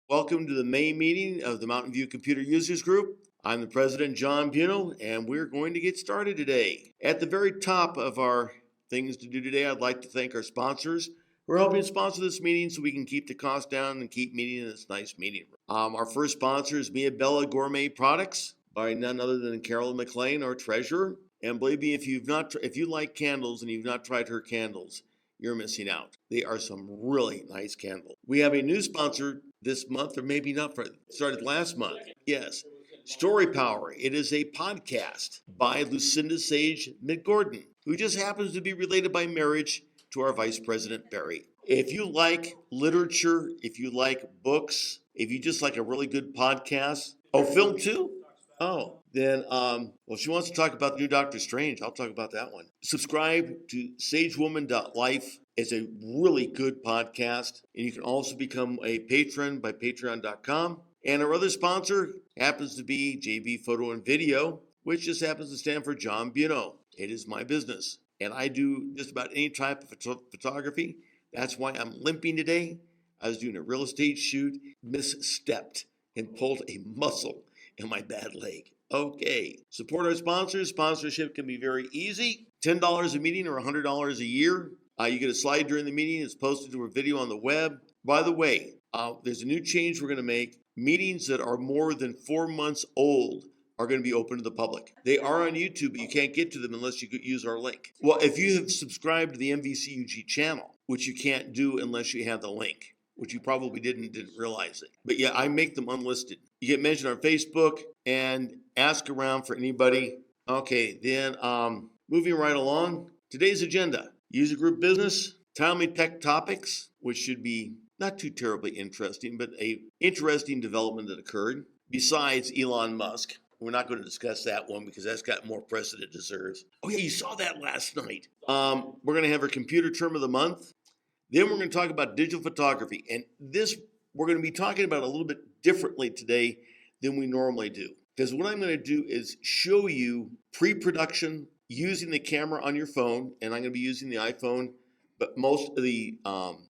Welcome to the May meeting of the Mountain View Computer Users Group. I'm the president, John Buno, and we're going to get started today. At the very top of our things to do today, I'd like to thank our sponsors who are helping sponsor this meeting so we can keep the cost down and keep meeting in this nice meeting room. Our first sponsor is Mia Bella Gourmet Products by none other than Carolyn McLean, our treasurer. And believe me, if you like candles and you've not tried her candles, you're missing out. They are some really nice candles. We have a new sponsor this month, or maybe not, started last month. Yes, Story Power. It is a podcast by Lucinda Sage McGordon, who just happens to be related by marriage to our Vice President Barry. If you like literature, if you like books, if you just like a really good podcast, film too? Oh, then, well, she wants to talk about the new Doctor Strange. I'll talk about that one. Subscribe to sagewoman.life. It's a really good podcast. And you can also become a patron by patreon.com. And our other sponsor happens to be JB Photo and Video, which just happens to stand for John Buno. It is my business. And I do just about any type of photography. That's why I'm limping today. I was doing a real estate shoot, misstepped, and pulled a muscle in my bad leg. Okay, support our sponsors. Sponsorship can be very easy. $10 a meeting or $100 a year. You get a slide during the meeting. It's posted to a video on the web. By the way, there's a new change we're going to make. Meetings that are more than 4 months old are going to be open to the public. They are on YouTube, but you can't get to them unless you use our link. Well, if you have subscribed to the MVCUG channel, which you can't do unless you have the link, which you probably didn't realize it. But yeah, I make them unlisted. You get mentioned on Facebook and ask around for anybody. Okay, then moving right along. Today's agenda: user group business, timely tech topics, which should be not too terribly interesting, but a interesting development that occurred. Besides Elon Musk, we're not going to discuss that one because that's got more press than it deserves. Oh yeah, you saw that last night. We're going to have our computer term of the month. Then we're going to talk about digital photography. And this, we're going to be talking about a little bit differently today than we normally do. Because what I'm going to do is show you pre-production using the camera on your phone. And I'm going to be using the iPhone. But most of the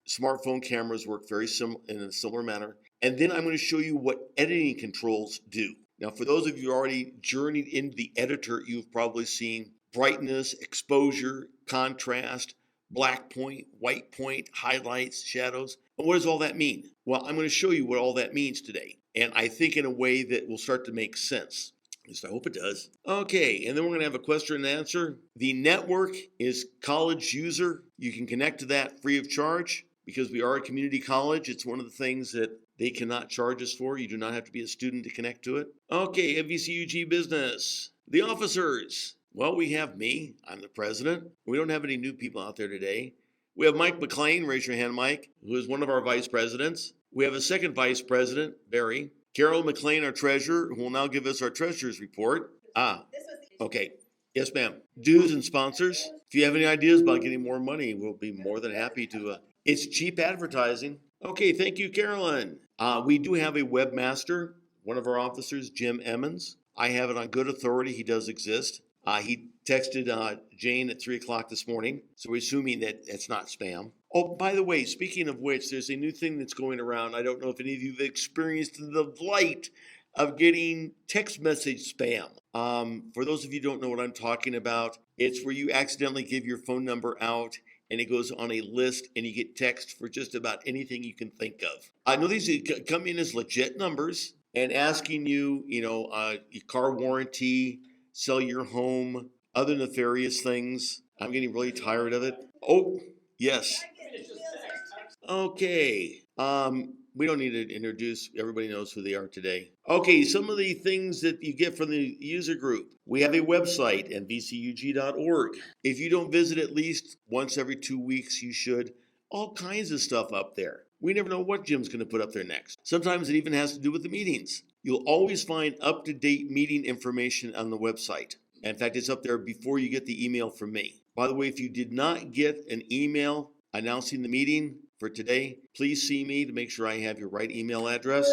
smartphone cameras work very in a similar manner. And then I'm going to show you what editing controls do. Now, for those of you who already journeyed into the editor, you've probably seen brightness, exposure, contrast, black point, white point, highlights, shadows. And what does all that mean? Well, I'm going to show you what all that means today. And I think in a way that will start to make sense. At least I hope it does. Okay, and then we're going to have a question and answer. The network is college user. You can connect to that free of charge because we are a community college. It's one of the things that they cannot charge us for. You do not have to be a student to connect to it. Okay, MVCUG business. The officers. Well, we have me. I'm the president. We don't have any new people out there today. We have Mike McLean. Raise your hand, Mike, who is one of our vice presidents. We have a second vice president, Barry. Carol McLean, our treasurer, who will now give us our treasurer's report. Okay. Yes, ma'am. Dues and sponsors. If you have any ideas about getting more money, we'll be more than happy to. It's cheap advertising. Okay, thank you, Carolyn. We do have a webmaster, one of our officers, Jim Emmons. I have it on good authority. He does exist. He texted Jane at 3 o'clock this morning, so we're assuming that it's not spam. Oh, by the way, speaking of which, there's a new thing that's going around. I don't know if any of you have experienced the delight of getting text message spam. For those of you who don't know what I'm talking about, it's where you accidentally give your phone number out and it goes on a list and you get text for just about anything you can think of. I know these come in as legit numbers and asking you, your car warranty, sell your home, other nefarious things. I'm getting really tired of it. Oh, yes. Okay. We don't need to introduce. Everybody knows who they are today. Okay, some of the things that you get from the user group. We have a website, mvcug.org. If you don't visit at least once every 2 weeks, you should. All kinds of stuff up there. We never know what Jim's going to put up there next. Sometimes it even has to do with the meetings. You'll always find up-to-date meeting information on the website. In fact, it's up there before you get the email from me. By the way, if you did not get an email announcing the meeting for today, please see me to make sure I have your right email address.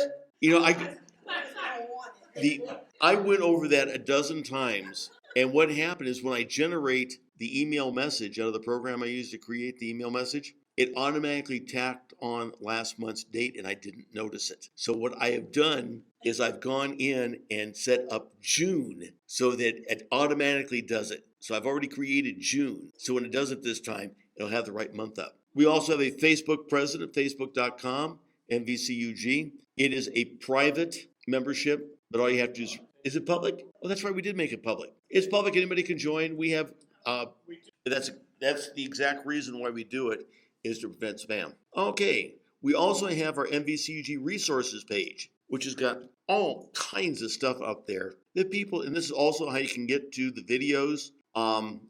I went over that a dozen times, and what happened is when I generate the email message out of the program I use to create the email message, it automatically tacked on last month's date and I didn't notice it. So what I have done is I've gone in and set up June so that it automatically does it. So I've already created June. So when it does it this time, it'll have the right month up. We also have a Facebook presence at facebook.com, MVCUG. It is a private membership, but all you have to do is it public? Oh, that's right. We did make it public. It's public. Anybody can join. We have, that's the exact reason why we do it, is to prevent spam. Okay. We also have our MVCUG resources page, which has got all kinds of stuff up there that people, and this is also how you can get to the videos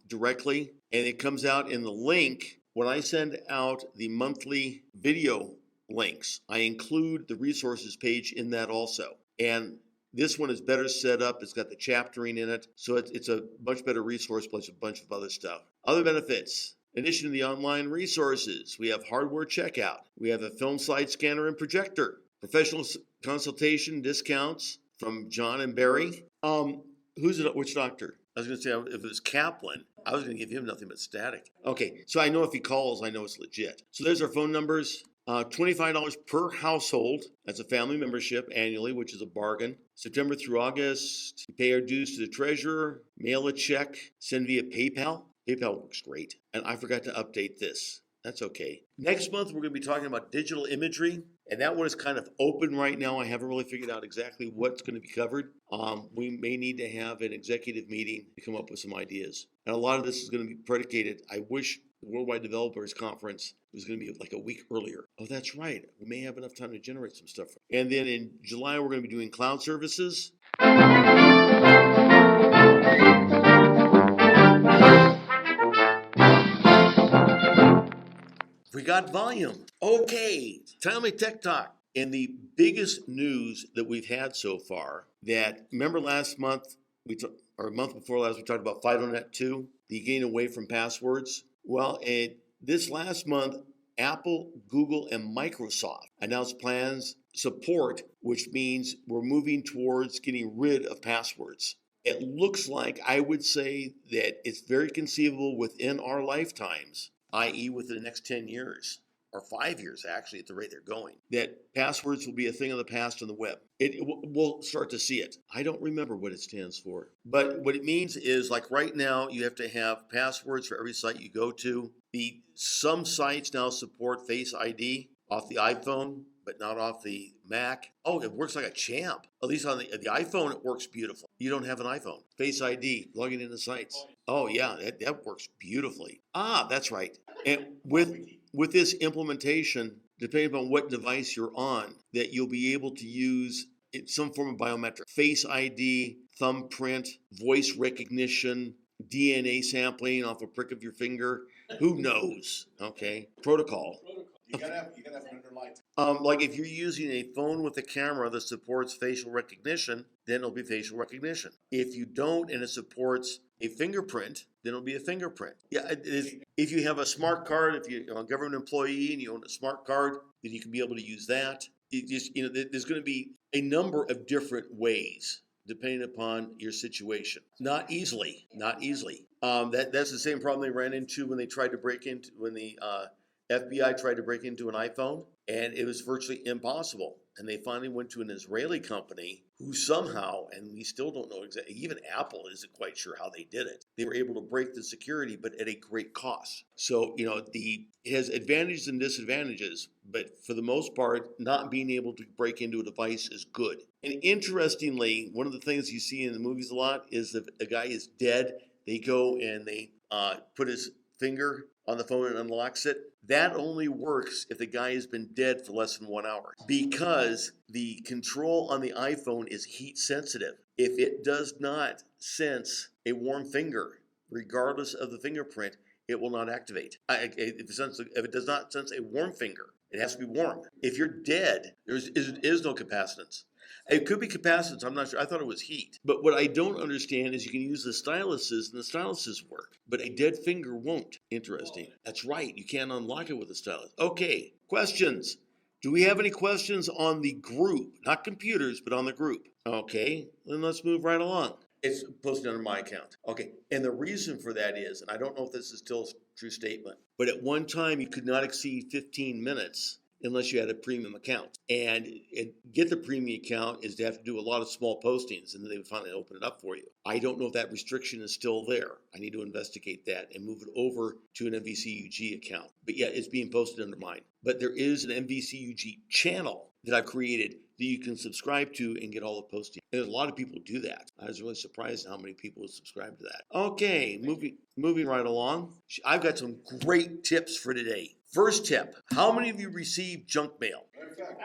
directly. And it comes out in the link. When I send out the monthly video links, I include the resources page in that also. And this one is better set up. It's got the chaptering in it. So it's a much better resource plus a bunch of other stuff. Other benefits. In addition to the online resources, we have hardware checkout. We have a film slide scanner and projector. Professional consultation discounts from John and Barry. Which doctor? I was going to say, if it was Kaplan, I was going to give him nothing but static. Okay, so I know if he calls, I know it's legit. So there's our phone numbers. $25 per household. That's a family membership annually, which is a bargain. September through August, we pay our dues to the treasurer, mail a check, send via PayPal. PayPal works great. And I forgot to update this. That's okay. Next month, we're going to be talking about digital imagery. And that one is kind of open right now. I haven't really figured out exactly what's going to be covered. We may need to have an executive meeting to come up with some ideas. And a lot of this is going to be predicated. I wish the Worldwide Developers Conference was going to be like a week earlier. Oh, that's right. We may have enough time to generate some stuff. And then in July, we're going to be doing cloud services. We got volume. Okay, timely tech talk. And the biggest news that we've had so far, that remember last month, or a month before last, we talked about FidoNet 2, the getting away from passwords. Well, this last month, Apple, Google, and Microsoft announced plans support, which means we're moving towards getting rid of passwords. It looks like, I would say that it's very conceivable within our lifetimes, i.e. within the next 10 years, or 5 years actually at the rate they're going, that passwords will be a thing of the past on the web. We'll start to see it. I don't remember what it stands for. But what it means is, like right now, you have to have passwords for every site you go to. Some sites now support Face ID off the iPhone, but not off the Mac. Oh, it works like a champ. At least on the iPhone, it works beautiful. You don't have an iPhone. Face ID, logging into sites. Oh yeah, that works beautifully. Ah, that's right. And with this implementation, depending on what device you're on, that you'll be able to use some form of biometric. Face ID, thumbprint, voice recognition, DNA sampling off a prick of your finger. Who knows? Okay. Protocol. You gotta have an underlying. Like if you're using a phone with a camera that supports facial recognition, then it'll be facial recognition. If you don't and it supports a fingerprint, then it'll be a fingerprint. Yeah, if you have a smart card, if you're a government employee and you own a smart card, then you can be able to use that. There's going to be a number of different ways depending upon your situation. Not easily. That's the same problem they ran into when the FBI tried to break into an iPhone, and it was virtually impossible. And they finally went to an Israeli company who somehow, and we still don't know exactly, even Apple isn't quite sure how they did it. They were able to break the security, but at a great cost. So, it has advantages and disadvantages, but for the most part, not being able to break into a device is good. And interestingly, one of the things you see in the movies a lot is that a guy is dead. They go and they put his finger on the phone and unlocks it. That only works if the guy has been dead for less than 1 hour, because the control on the iPhone is heat sensitive. If it does not sense a warm finger, regardless of the fingerprint, it will not activate. If it does not sense a warm finger, it has to be warm. If you're dead, there is no capacitance. It could be capacitance, I'm not sure. I thought it was heat. But what I don't understand is you can use the styluses, and the styluses work, but a dead finger won't. Interesting. That's right, you can't unlock it with a stylus. Okay, questions. Do we have any questions on the group? Not computers, but on the group. Okay, then let's move right along. It's posted under my account. Okay, and the reason for that is, and I don't know if this is still a true statement, but at one time you could not exceed 15 minutes unless you had a premium account. And get the premium account is to have to do a lot of small postings, and then they would finally open it up for you. I don't know if that restriction is still there. I need to investigate that and move it over to an MVCUG account. But yeah, it's being posted under mine. But there is an MVCUG channel that I've created that you can subscribe to and get all the postings. And there's a lot of people who do that. I was really surprised how many people subscribe to that. Okay, moving right along. I've got some great tips for today. First tip, how many of you receive junk mail? In fact,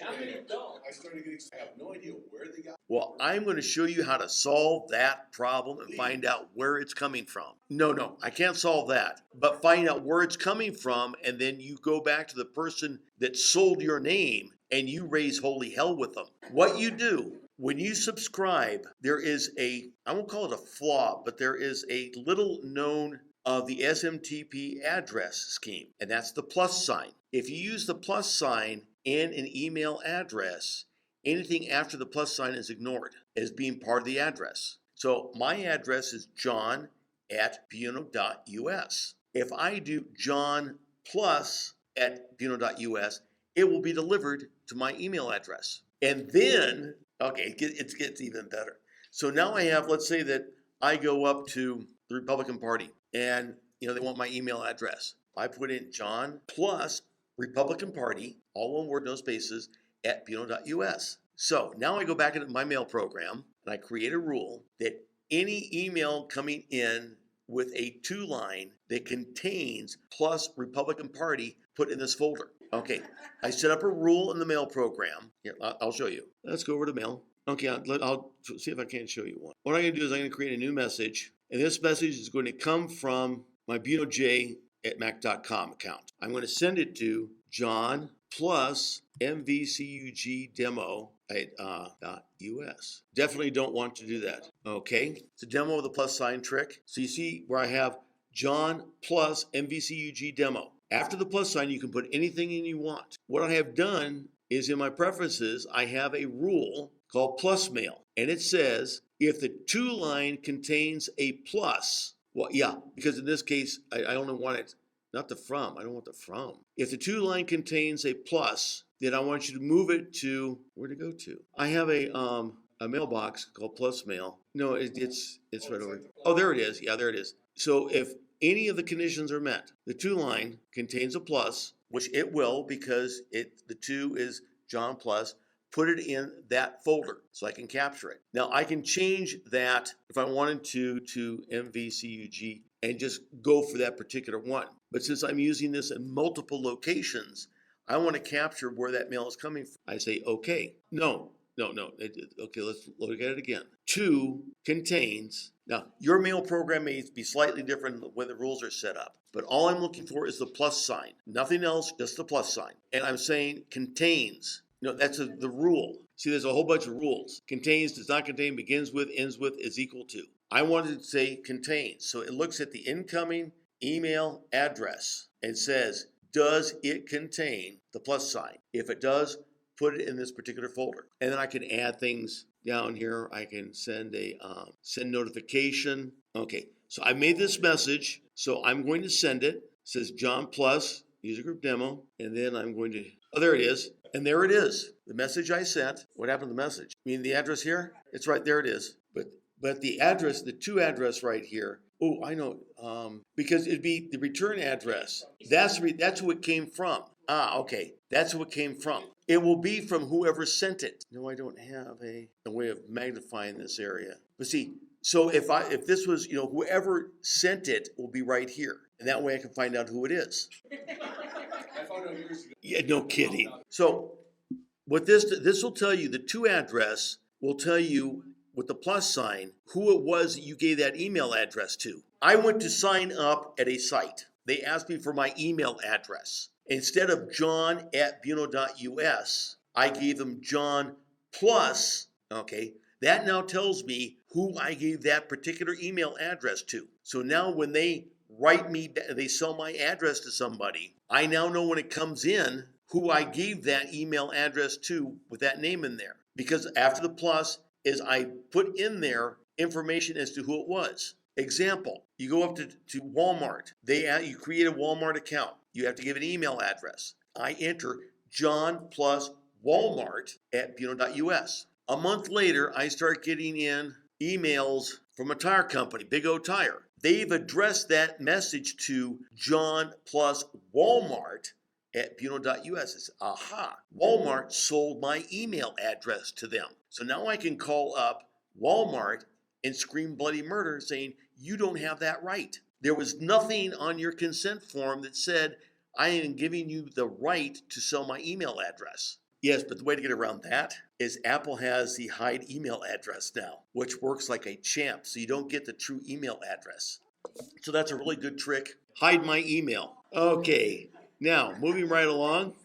how many don't? I started getting, I have no idea where they got. Well, I'm going to show you how to solve that problem and find out where it's coming from. No, I can't solve that. But find out where it's coming from, and then you go back to the person that sold your name and you raise holy hell with them. What you do, when you subscribe, there is I won't call it a flaw, but there is a little known of the SMTP address scheme, and that's the plus sign. If you use the plus sign in an email address, anything after the plus sign is ignored as being part of the address. So my address is john@buno.us. If I do johnplus@buno.us, it will be delivered to my email address. And then, okay, it gets even better. So now I have, let's say that I go up to the Republican Party and they want my email address. I put in John plus Republican Party, all one word, no spaces, @buno.us. So now I go back into my mail program and I create a rule that any email coming in with a 2-line that contains plus Republican Party put in this folder. Okay, I set up a rule in the mail program. Here, I'll show you. Let's go over to mail. Okay, I'll see if I can show you one. What I'm going to do is I'm going to create a new message, and this message is going to come from my BunoJ@mac.com account. I'm going to send it to John plus MVCUG demo .us. Definitely don't want to do that. Okay, it's a demo of the plus sign trick. So you see where I have John plus MVCUG demo. After the plus sign, you can put anything in you want. What I have done is in my preferences, I have a rule called plus mail. And it says, if the 2-line contains a plus, well, yeah, because in this case, I only want it, not the from, I don't want the from. If the 2-line contains a plus, then I want you to move it to, where to go to? I have a mailbox called plus mail. No, it's right over. Oh, there it is. Yeah, there it is. So if any of the conditions are met, the 2-line contains a plus, which it will because the 2 is John plus, put it in that folder so I can capture it. Now I can change that if I wanted to MVCUG and just go for that particular one. But since I'm using this in multiple locations, I want to capture where that mail is coming from. I say, okay. No. Okay, let's look at it again. 2 contains. Now, your mail program may be slightly different in the way the rules are set up, but all I'm looking for is the plus sign. Nothing else, just the plus sign. And I'm saying contains. That's the rule. See, there's a whole bunch of rules. Contains, does not contain, begins with, ends with, is equal to. I wanted to say contains. So it looks at the incoming email address and says, does it contain the plus sign? If it does, put it in this particular folder. And then I can add things down here. I can send a send notification. Okay, so I made this message. So I'm going to send it. It says John plus user group demo. And then I'm going to, oh, there it is. And there it is. The message I sent. What happened to the message? You mean the address here? It's right there. It is. But the address, the 2 address right here. Oh, I know. Because it'd be the return address. That's who it came from. Okay. That's who it came from. It will be from whoever sent it. No, I don't have a way of magnifying this area. But see, so if this was, whoever sent it will be right here. And that way I can find out who it is. I found out years ago. Yeah, no kidding. So what this will tell you, the 2 address will tell you with the plus sign who it was that you gave that email address to. I went to sign up at a site. They asked me for my email address. Instead of john@buno.us, I gave them John plus, okay? That now tells me who I gave that particular email address to. So now when they they sell my address to somebody, I now know when it comes in who I gave that email address to with that name in there. Because after the plus, is I put in there information as to who it was. Example, you go up to Walmart. You create a Walmart account. You have to give an email address. I enter John plus Walmart at Buno.us. A month later, I start getting in emails from a tire company, Big O Tire. They've addressed that message to John plus Walmart at Buno.us. It's, aha, Walmart sold my email address to them. So now I can call up Walmart and scream bloody murder saying, you don't have that right. There was nothing on your consent form that said, I am giving you the right to sell my email address. Yes, but the way to get around that is Apple has the hide email address now, which works like a champ, so you don't get the true email address. So that's a really good trick. Hide my email. Okay, now moving right along.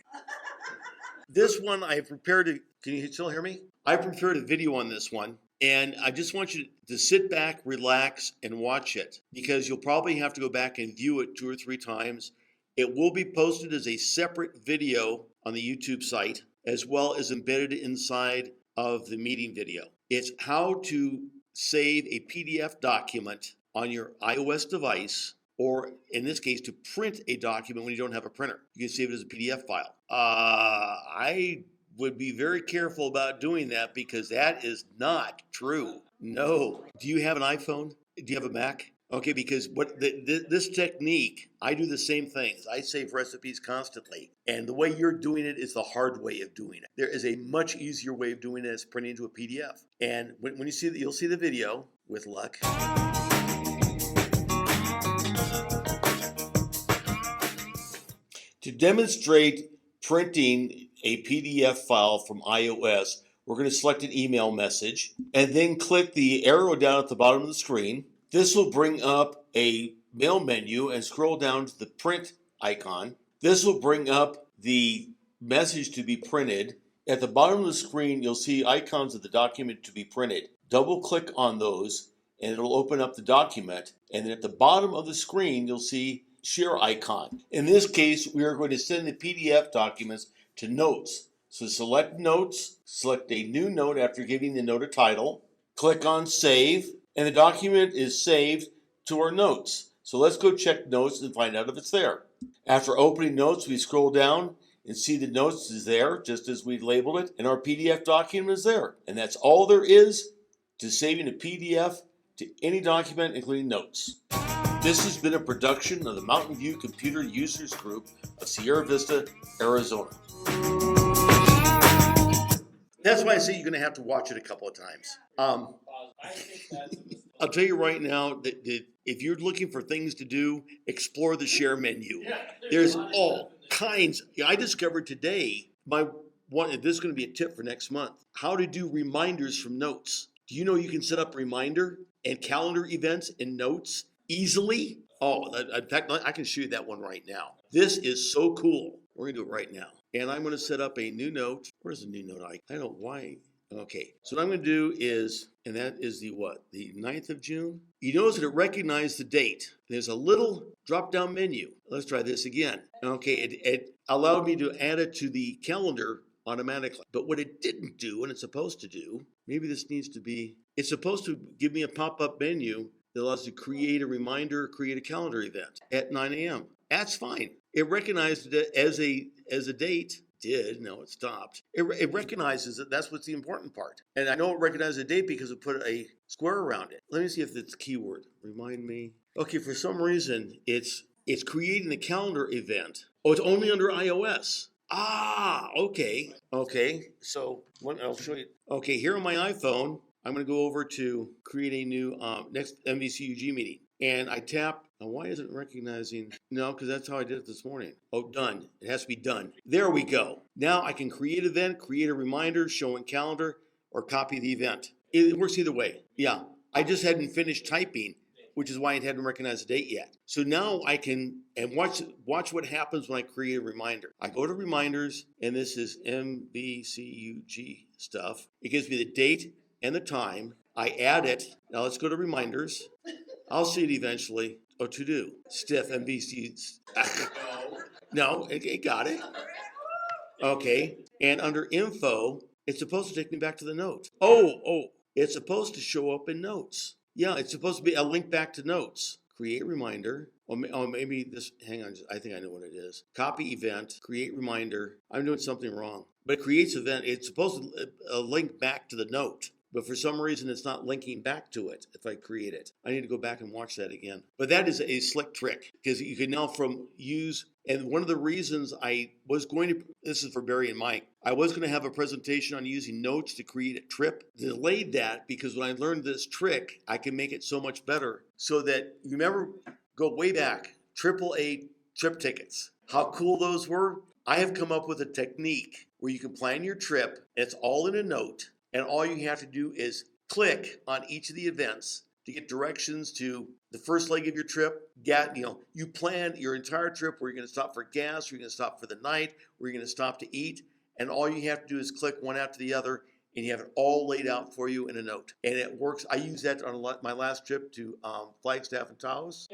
This one I prepared can you still hear me? I prepared a video on this one, and I just want you to sit back, relax, and watch it, because you'll probably have to go back and view it 2 or 3 times. It will be posted as a separate video on the YouTube site, as well as embedded inside of the meeting video. It's how to save a PDF document on your iOS device, or in this case, to print a document when you don't have a printer. You can save it as a PDF file. I would be very careful about doing that, because that is not true. No. Do you have an iPhone? Do you have a Mac? Okay, because this technique, I do the same things. I save recipes constantly. And the way you're doing it is the hard way of doing it. There is a much easier way of doing it. It's printing into a PDF. And when you see that, you'll see the video with luck. To demonstrate printing a PDF file from iOS, we're going to select an email message and then click the arrow down at the bottom of the screen. This will bring up a mail menu and scroll down to the print icon. This will bring up the message to be printed. At the bottom of the screen, you'll see icons of the document to be printed. Double click on those and it'll open up the document. And then at the bottom of the screen, you'll see share icon. In this case, we are going to send the PDF documents to Notes. So select Notes, select a new note after giving the note a title, click on Save, and the document is saved to our Notes. So let's go check Notes and find out if it's there. After opening Notes, we scroll down and see the Notes is there, just as we labeled it, and our PDF document is there. And that's all there is to saving a PDF to any document, including Notes. This has been a production of the Mountain View Computer Users Group of Sierra Vista, Arizona. That's why I say you're going to have to watch it a couple of times. I'll tell you right now that if you're looking for things to do, explore the share menu. There's all kinds. I discovered today, this is going to be a tip for next month, how to do reminders from Notes. Do you know you can set up reminder and calendar events in Notes easily? Oh, in fact, I can show you that one right now. This is so cool. We're going to do it right now. And I'm going to set up a new note. Where's the new note? I don't know why. Okay, so what I'm going to do is, and that is the 9th of June? You notice that it recognized the date. There's a little drop-down menu. Let's try this again. Okay, it allowed me to add it to the calendar automatically. But what it didn't do, and it's supposed to do, maybe this needs to be, it's supposed to give me a pop-up menu that allows you to create a reminder, create a calendar event at 9 a.m. That's fine. It recognized it as a date. No, it stopped. It recognizes that that's what's the important part. And I know it recognizes a date because it put a square around it. Let me see if it's keyword. Remind me. Okay, for some reason, it's creating a calendar event. Oh, it's only under iOS. Okay. Okay, so I'll show you. Okay, here on my iPhone, I'm going to go over to create a new next MVCUG meeting. And I tap. Now, why isn't it recognizing? No, because that's how I did it this morning. Oh, done. It has to be done. There we go. Now I can create an event, create a reminder, show in calendar, or copy the event. It works either way. Yeah. I just hadn't finished typing, which is why it hadn't recognized the date yet. So now I can, and watch what happens when I create a reminder. I go to reminders, and this is MVCUG stuff. It gives me the date and the time. I add it. Now let's go to reminders. I'll see it eventually. Oh, to do. Stiff MVC. No, it got it. Okay. And under info, it's supposed to take me back to the note. Oh, It's supposed to show up in notes. Yeah, it's supposed to be a link back to notes. Create reminder. Or maybe this, hang on, I think I know what it is. Copy event, create reminder. I'm doing something wrong. But it creates event. It's supposed to link back to the note. But for some reason, it's not linking back to it if I create it. I need to go back and watch that again. But that is a slick trick because you can now and one of the reasons I was going to, this is for Barry and Mike, I was going to have a presentation on using notes to create a trip. Delayed that because when I learned this trick, I can make it so much better so that, remember, go way back, AAA trip tickets. How cool those were? I have come up with a technique where you can plan your trip. It's all in a note. And all you have to do is click on each of the events to get directions to the first leg of your trip. You plan your entire trip where you're going to stop for gas, where you're going to stop for the night, where you're going to stop to eat. And all you have to do is click one after the other, and you have it all laid out for you in a note. And it works. I used that on my last trip to Flagstaff and Taos.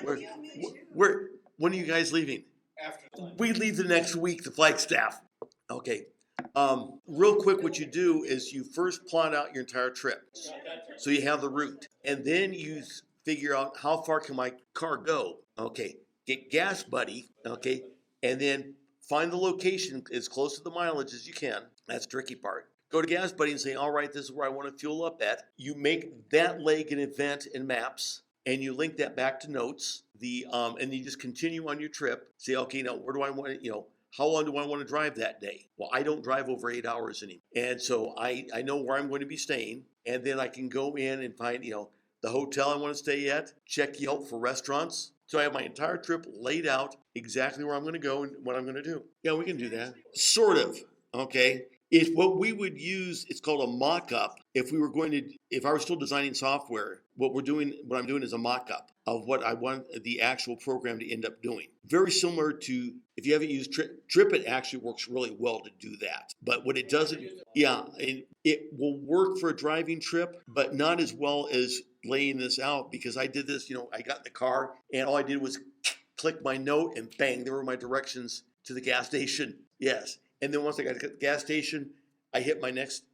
When are you guys leaving? We leave the next week to Flagstaff. Okay. Real quick, what you do is you first plot out your entire trip. So you have the route. And then you figure out how far can my car go. Okay. Get Gas Buddy. Okay. And then find the location as close to the mileage as you can. That's the tricky part. Go to Gas Buddy and say, all right, this is where I want to fuel up at. You make that leg an event in Maps. And you link that back to notes. And you just continue on your trip. Say, okay, now where do I want to, how long do I want to drive that day? Well, I don't drive over 8 hours anymore. And so I know where I'm going to be staying. And then I can go in and find, the hotel I want to stay at, check Yelp for restaurants. So I have my entire trip laid out exactly where I'm going to go and what I'm going to do. Yeah, we can do that. Sort of. Okay. It's what we would use, it's called a mock-up. If I were still designing software, what I'm doing is a mock-up of what I want the actual program to end up doing. Very similar to, if you haven't used Trip, it actually works really well to do that. But what it doesn't, it will work for a driving trip, but not as well as laying this out because I did this, I got in the car and all I did was click my note and bang, there were my directions to the gas station. Yes. And then once I got to the gas station, I hit my next,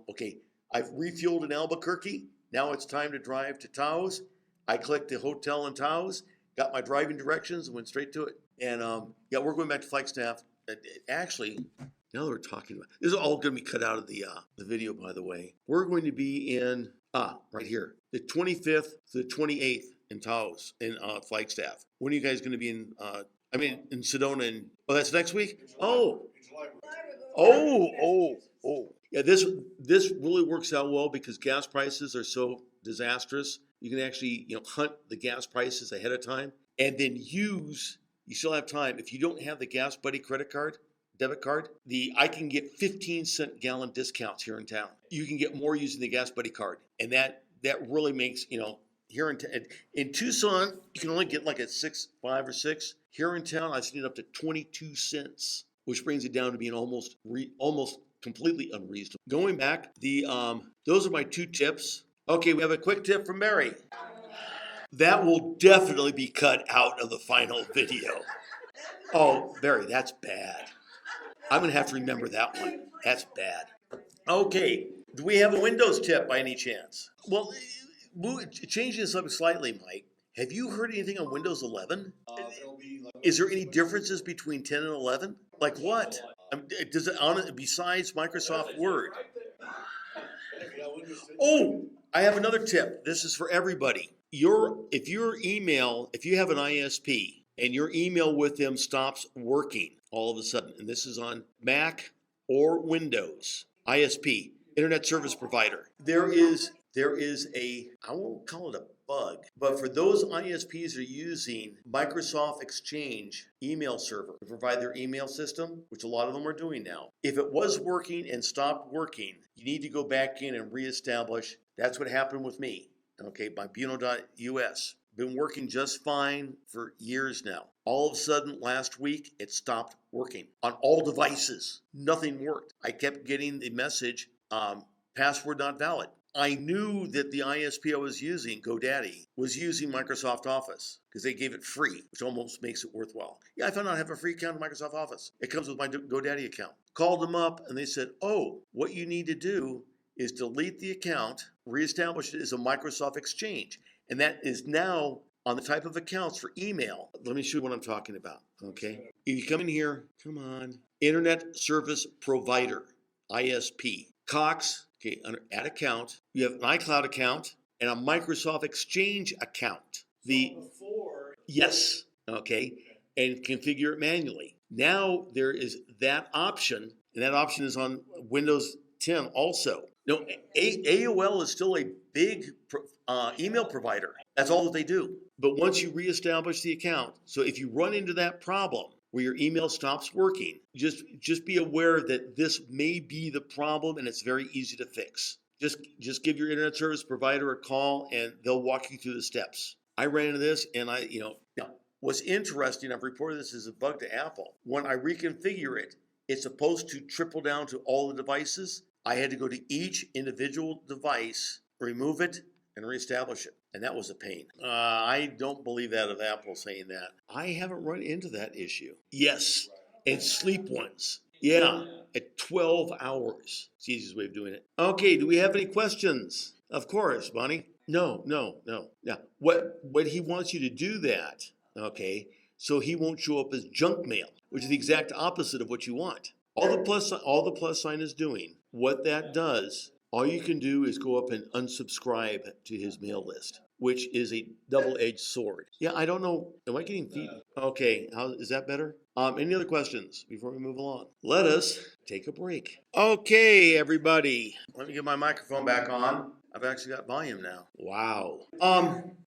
okay, I've refueled in Albuquerque. Now it's time to drive to Taos. I clicked the hotel in Taos, got my driving directions, and went straight to it. And we're going back to Flagstaff. Actually, now that we're talking about this is all going to be cut out of the video, by the way. We're going to be in right here, the 25th to the 28th in Taos in Flagstaff. When are you guys going to be in Sedona? And that's next week. Yeah, this really works out well because gas prices are so disastrous. You can actually, hunt the gas prices ahead of time and then you still have time. If you don't have the Gas Buddy debit card, I can get 15-cent gallon discounts here in town. You can get more using the Gas Buddy card. And that really makes, here in Tucson, you can only get like a 5 or 6. Here in town, I've seen it up to 22 cents. Which brings it down to being almost completely unreasonable. Going back, those are my 2 tips. Okay, we have a quick tip from Mary. That will definitely be cut out of the final video. Oh, Barry, that's bad. I'm going to have to remember that one. That's bad. Okay, do we have a Windows tip by any chance? Well, changing this up slightly, Mike. Have you heard anything on Windows 11? Is there any differences between 10 and 11? Like what? Does it besides Microsoft Word? Oh, I have another tip. This is for everybody. If you have an ISP and your email with them stops working all of a sudden, and this is on Mac or Windows, ISP, Internet Service Provider, there is I won't call it a bug, but for those ISPs that are using Microsoft Exchange email server to provide their email system, which a lot of them are doing now, if it was working and stopped working, you need to go back in and reestablish. That's what happened with me, okay, by Buno.us. Been working just fine for years now. All of a sudden, last week, it stopped working on all devices. Nothing worked. I kept getting the message, password not valid. I knew that the ISP I was using, GoDaddy, was using Microsoft Office because they gave it free, which almost makes it worthwhile. Yeah, I found out I have a free account in Microsoft Office. It comes with my GoDaddy account. Called them up and they said, oh, what you need to do is delete the account, reestablish it as a Microsoft Exchange. And that is now on the type of accounts for email. Let me show you what I'm talking about, okay? If you come in here, come on, Internet Service Provider, ISP. Cox, okay, under add account, you have an iCloud account and a Microsoft Exchange account. Yes, okay, and configure it manually. Now there is that option, and that option is on Windows 10 also. No, AOL is still a big email provider. That's all that they do. But once you reestablish the account, so if you run into that problem where your email stops working, just be aware that this may be the problem, and it's very easy to fix. Just give your internet service provider a call, and they'll walk you through the steps. I ran into this, and now, what's interesting, I've reported this as a bug to Apple. When I reconfigure it, it's supposed to triple down to all the devices. I had to go to each individual device, remove it, and reestablish it. And that was a pain. I don't believe that of Apple saying that. I haven't run into that issue. Yes, and sleep ones. Yeah, at 12 hours. It's the easiest way of doing it. Okay, do we have any questions? Of course, Bonnie. No. Yeah, what he wants you to do that, okay, so he won't show up as junk mail, which is the exact opposite of what you want. All the plus sign is doing, what that does, all you can do is go up and unsubscribe to his mail list, which is a double-edged sword. Yeah, I don't know. Am I getting feed? Okay, is that better? Any other questions before we move along? Let us take a break. Okay, everybody. Let me get my microphone back on. I've actually got volume now. Wow.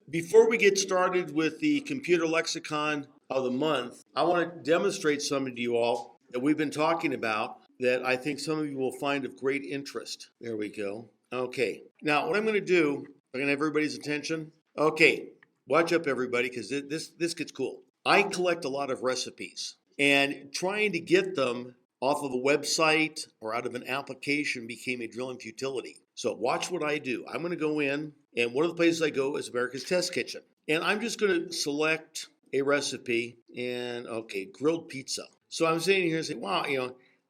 Before we get started with the computer lexicon of the month, I want to demonstrate something to you all that we've been talking about that I think some of you will find of great interest. There we go. Okay. Now, what I'm going to do, I'm going to have everybody's attention. Okay. Watch up, everybody, because this gets cool. I collect a lot of recipes, and trying to get them off of a website or out of an application became a drilling futility. So watch what I do. I'm going to go in, and one of the places I go is America's Test Kitchen. And I'm just going to select a recipe, and okay, grilled pizza. So I'm sitting here and saying, wow,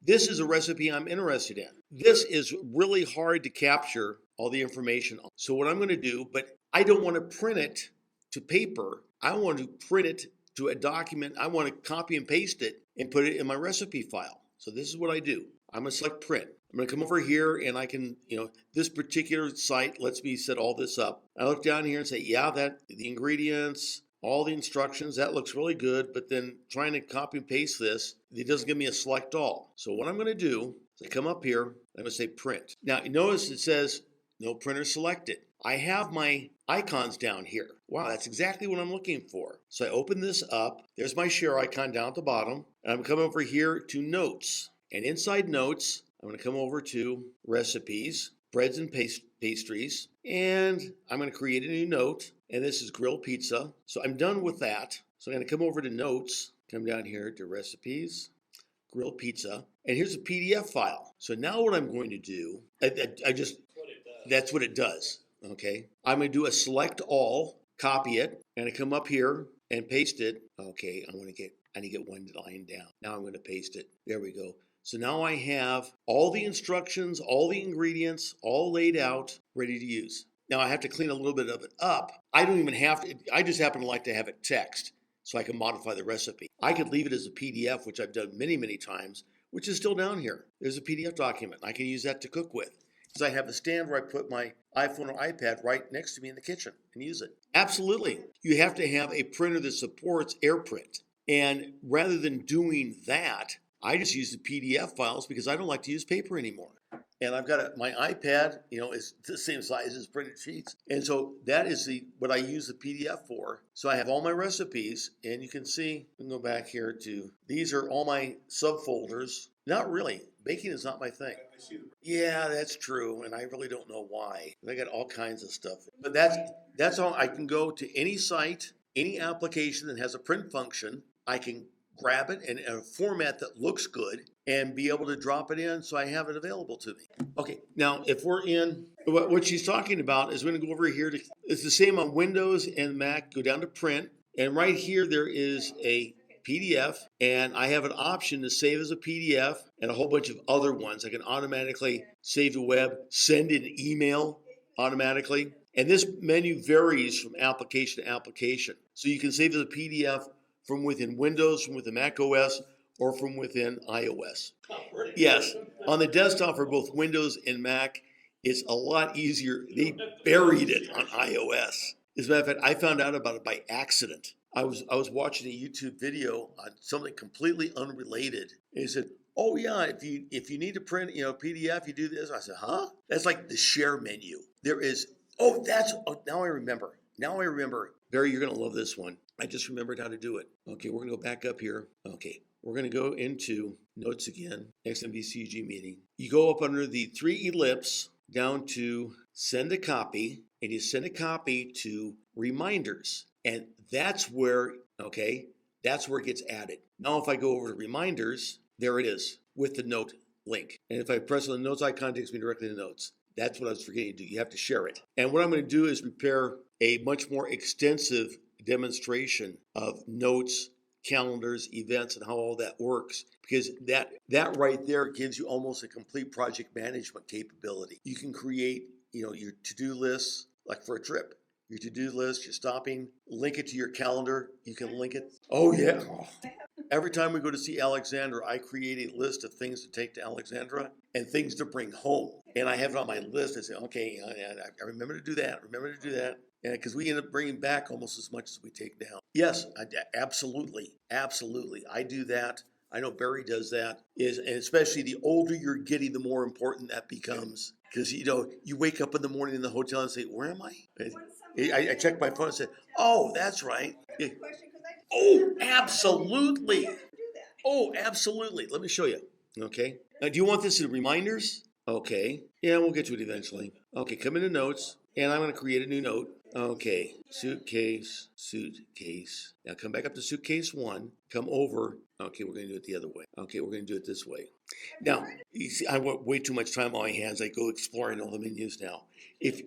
this is a recipe I'm interested in. This is really hard to capture all the information on. So what I'm going to do, but I don't want to print it to paper. I want to print it to a document. I want to copy and paste it and put it in my recipe file. So this is what I do. I'm going to select print. I'm going to come over here, and I can, this particular site lets me set all this up. I look down here and say, yeah, the ingredients, all the instructions, that looks really good, but then trying to copy and paste this, it doesn't give me a select all. So what I'm going to do is I come up here, I'm going to say print. Now, you notice it says no printer selected. I have my icons down here. Wow, that's exactly what I'm looking for. So I open this up. There's my share icon down at the bottom. And I'm going to come over here to notes. And inside notes, I'm going to come over to recipes, breads and pastries. And I'm going to create a new note. And this is grilled pizza. So I'm done with that. So I'm going to come over to notes, come down here to recipes, grilled pizza. And here's a PDF file. So now what I'm going to do, that's what it does. Okay, I'm going to do a select all, copy it, and I come up here and paste it. Okay, I need to get one line down. Now I'm going to paste it. There we go. So now I have all the instructions, all the ingredients, all laid out, ready to use. Now I have to clean a little bit of it up. I don't even have to, I just happen to like to have it text so I can modify the recipe. I could leave it as a PDF, which I've done many, many times, which is still down here. There's a PDF document. I can use that to cook with. Because I have a stand where I put my iPhone or iPad right next to me in the kitchen and use it. Absolutely. You have to have a printer that supports AirPrint. And rather than doing that, I just use the PDF files because I don't like to use paper anymore. And I've got my iPad, is the same size as printed sheets. And so that is what I use the PDF for. So I have all my recipes, and you can see, we can go back here to, these are all my subfolders. Not really. Baking is not my thing. Yeah, that's true, and I really don't know why. I got all kinds of stuff. But that's all. I can go to any site, any application that has a print function. I can grab it in a format that looks good and be able to drop it in so I have it available to me. Okay, now if we're in, what she's talking about is we're going to go over here it's the same on Windows and Mac, go down to print, and right here there is a PDF, and I have an option to save as a PDF and a whole bunch of other ones. I can automatically save to web, send an email automatically. And this menu varies from application to application. So you can save as a PDF from within Windows, from within Mac OS, or from within iOS. Yes, on the desktop for both Windows and Mac, it's a lot easier. They buried it on iOS. As a matter of fact, I found out about it by accident. I was watching a YouTube video on something completely unrelated, and he said, "Oh yeah, if you need to print PDF, you do this." I said, "Huh?" That's like the share menu. There is. Oh, now I remember. Now I remember. Barry, you're gonna love this one. I just remembered how to do it. Okay, we're gonna go back up here. Okay, we're gonna go into notes again. XMVCG meeting. You go up under the 3 ellipse down to send a copy, and you send a copy to reminders. And that's where it gets added. Now if I go over to reminders, there it is with the note link. And if I press on the notes icon, it takes me directly to notes. That's what I was forgetting to do. You have to share it. And what I'm going to do is prepare a much more extensive demonstration of notes, calendars, events, and how all that works, because that right there gives you almost a complete project management capability. You can create, your to-do lists, like for a trip. Your to-do list, your stopping, link it to your calendar. You can link it. Oh yeah. Every time we go to see Alexandra, I create a list of things to take to Alexandra and things to bring home. And I have it on my list. I say, okay, I remember to do that. Remember to do that. Because we end up bringing back almost as much as we take down. Yes, absolutely. Absolutely. I do that. I know Barry does that. And especially the older you're getting, the more important that becomes. Because, you wake up in the morning in the hotel and say, where am I? I check my phone and say, oh, that's right. Oh, absolutely. Oh, absolutely. Let me show you. Okay. Now, do you want this in reminders? Okay. Yeah, we'll get to it eventually. Okay, come into notes, and I'm going to create a new note. Okay, suitcase. Now come back up to suitcase 1. Come over. Okay, we're going to do it the other way. Okay, we're going to do it this way. Now, you see, I want way too much time on my hands. I go exploring all the menus now. If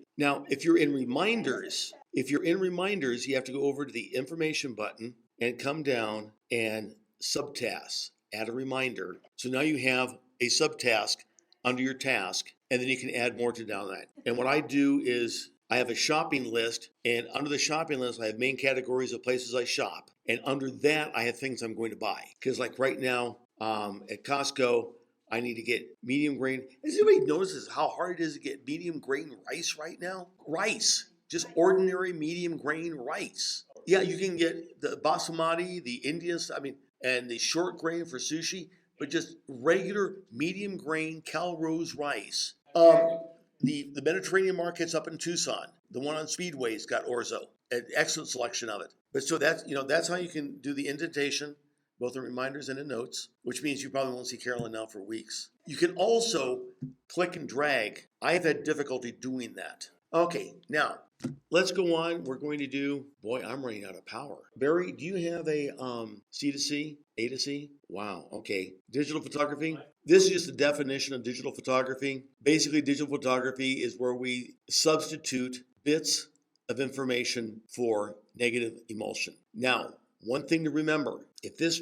you're in reminders, you have to go over to the information button and come down and subtasks. Add a reminder. So now you have a subtask under your task, and then you can add more to down that. And what I do is I have a shopping list, and under the shopping list, I have main categories of places I shop. And under that, I have things I'm going to buy. Because like right now at Costco, I need to get medium grain. Has anybody noticed how hard it is to get medium grain rice right now? Rice, just ordinary medium grain rice. Yeah, you can get the basmati, the Indian, and the short grain for sushi, but just regular medium grain Calrose rice. The Mediterranean market's up in Tucson. The one on Speedway's got orzo. An excellent selection of it. But so that's how you can do the indentation, both in reminders and in notes, which means you probably won't see Carolyn now for weeks. You can also click and drag. I've had difficulty doing that. Okay, now let's go on. We're going to do, boy, I'm running out of power. Barry, do you have a C to C, A to C? Wow, okay. Digital photography. This is just a definition of digital photography. Basically, digital photography is where we substitute bits of information for negative emulsion. Now, one thing to remember, if this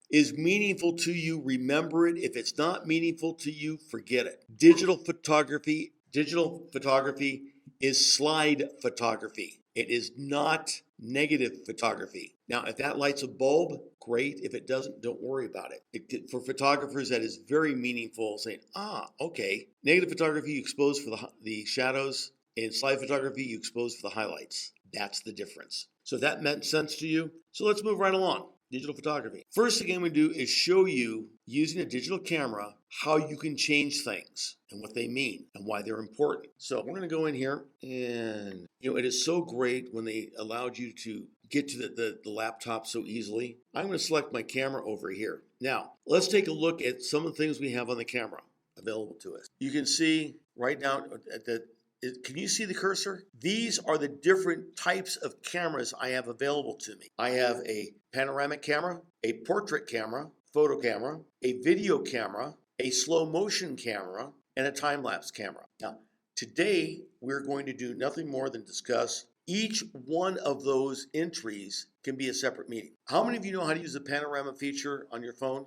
is meaningful to you, remember it. If it's not meaningful to you, forget it. Digital photography is slide photography. It is not negative photography. Now, if that lights a bulb, great. If it doesn't, don't worry about it. For photographers, that is very meaningful, saying, okay. Negative photography, you expose for the shadows. In slide photography, you expose for the highlights. That's the difference. So if that meant sense to you, so let's move right along. Digital photography. First thing I'm going to do is show you, using a digital camera, how you can change things and what they mean and why they're important. So we're going to go in here, and it is so great when they allowed you to get to the laptop so easily. I'm going to select my camera over here. Now, let's take a look at some of the things we have on the camera available to us. You can see right down at can you see the cursor? These are the different types of cameras I have available to me. I have a panoramic camera, a portrait camera, photo camera, a video camera, a slow motion camera, and a time-lapse camera. Now, today we're going to do nothing more than discuss Each one of those entries can be a separate meeting. How many of you know how to use the panorama feature on your phone?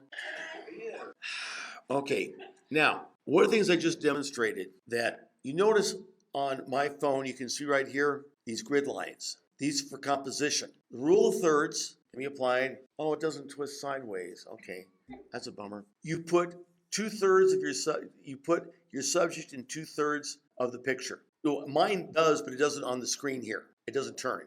Okay, now, one of the things I just demonstrated that you notice on my phone, you can see right here, these grid lines. These are for composition. The rule of thirds can be applied. Oh, it doesn't twist sideways. Okay, that's a bummer. You put 2/3 of you put your subject in 2/3 of the picture. No, mine does, but it doesn't on the screen here. It doesn't turn.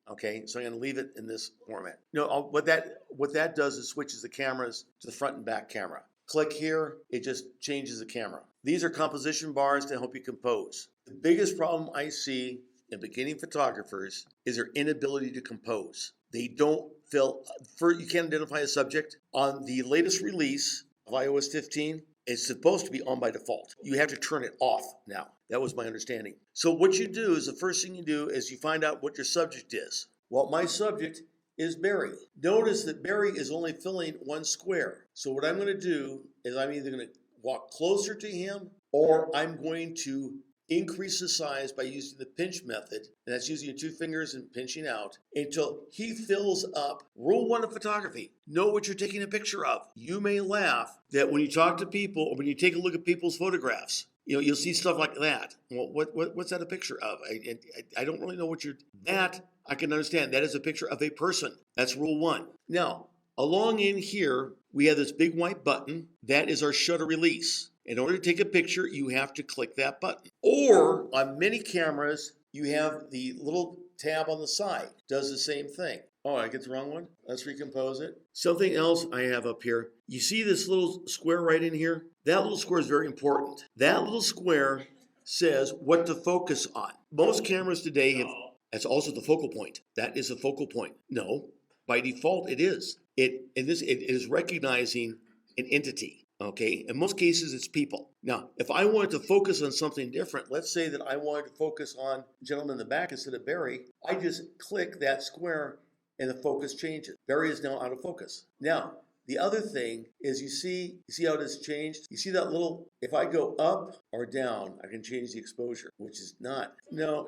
Okay, so I'm going to leave it in this format. No, what that does is switches the cameras to the front and back camera. Click here, it just changes the camera. These are composition bars to help you compose. The biggest problem I see in beginning photographers is their inability to compose. They don't you can't identify a subject. On the latest release of iOS 15, it's supposed to be on by default. You have to turn it off now. That was my understanding. So what you do is the first thing you do is you find out what your subject is. Well, my subject is Barry. Notice that Barry is only filling one square. So what I'm going to do is I'm either going to walk closer to him or I'm going to increase the size by using the pinch method, and that's using your 2 fingers and pinching out until he fills up. Rule 1 of photography, know what you're taking a picture of. You may laugh that when you talk to people or when you take a look at people's photographs, you'll see stuff like that. Well, what's that a picture of? I don't really know what that I can understand. That is a picture of a person. That's rule 1. Now, along in here, we have this big white button. That is our shutter release. In order to take a picture, you have to click that button. Or on many cameras, you have the little tab on the side. Does the same thing. Oh, I get the wrong one? Let's recompose it. Something else I have up here. You see this little square right in here? That little square is very important. That little square says what to focus on. Most cameras today have, that's also the focal point. That is a focal point. No, by default it is. It is recognizing an entity. Okay, in most cases it's people. Now, if I wanted to focus on something different, let's say that I wanted to focus on the gentleman in the back instead of Barry, I just click that square and the focus changes. Barry is now out of focus. Now, the other thing is you see how it has changed? You see that little, if I go up or down, I can change the exposure, which is not, no.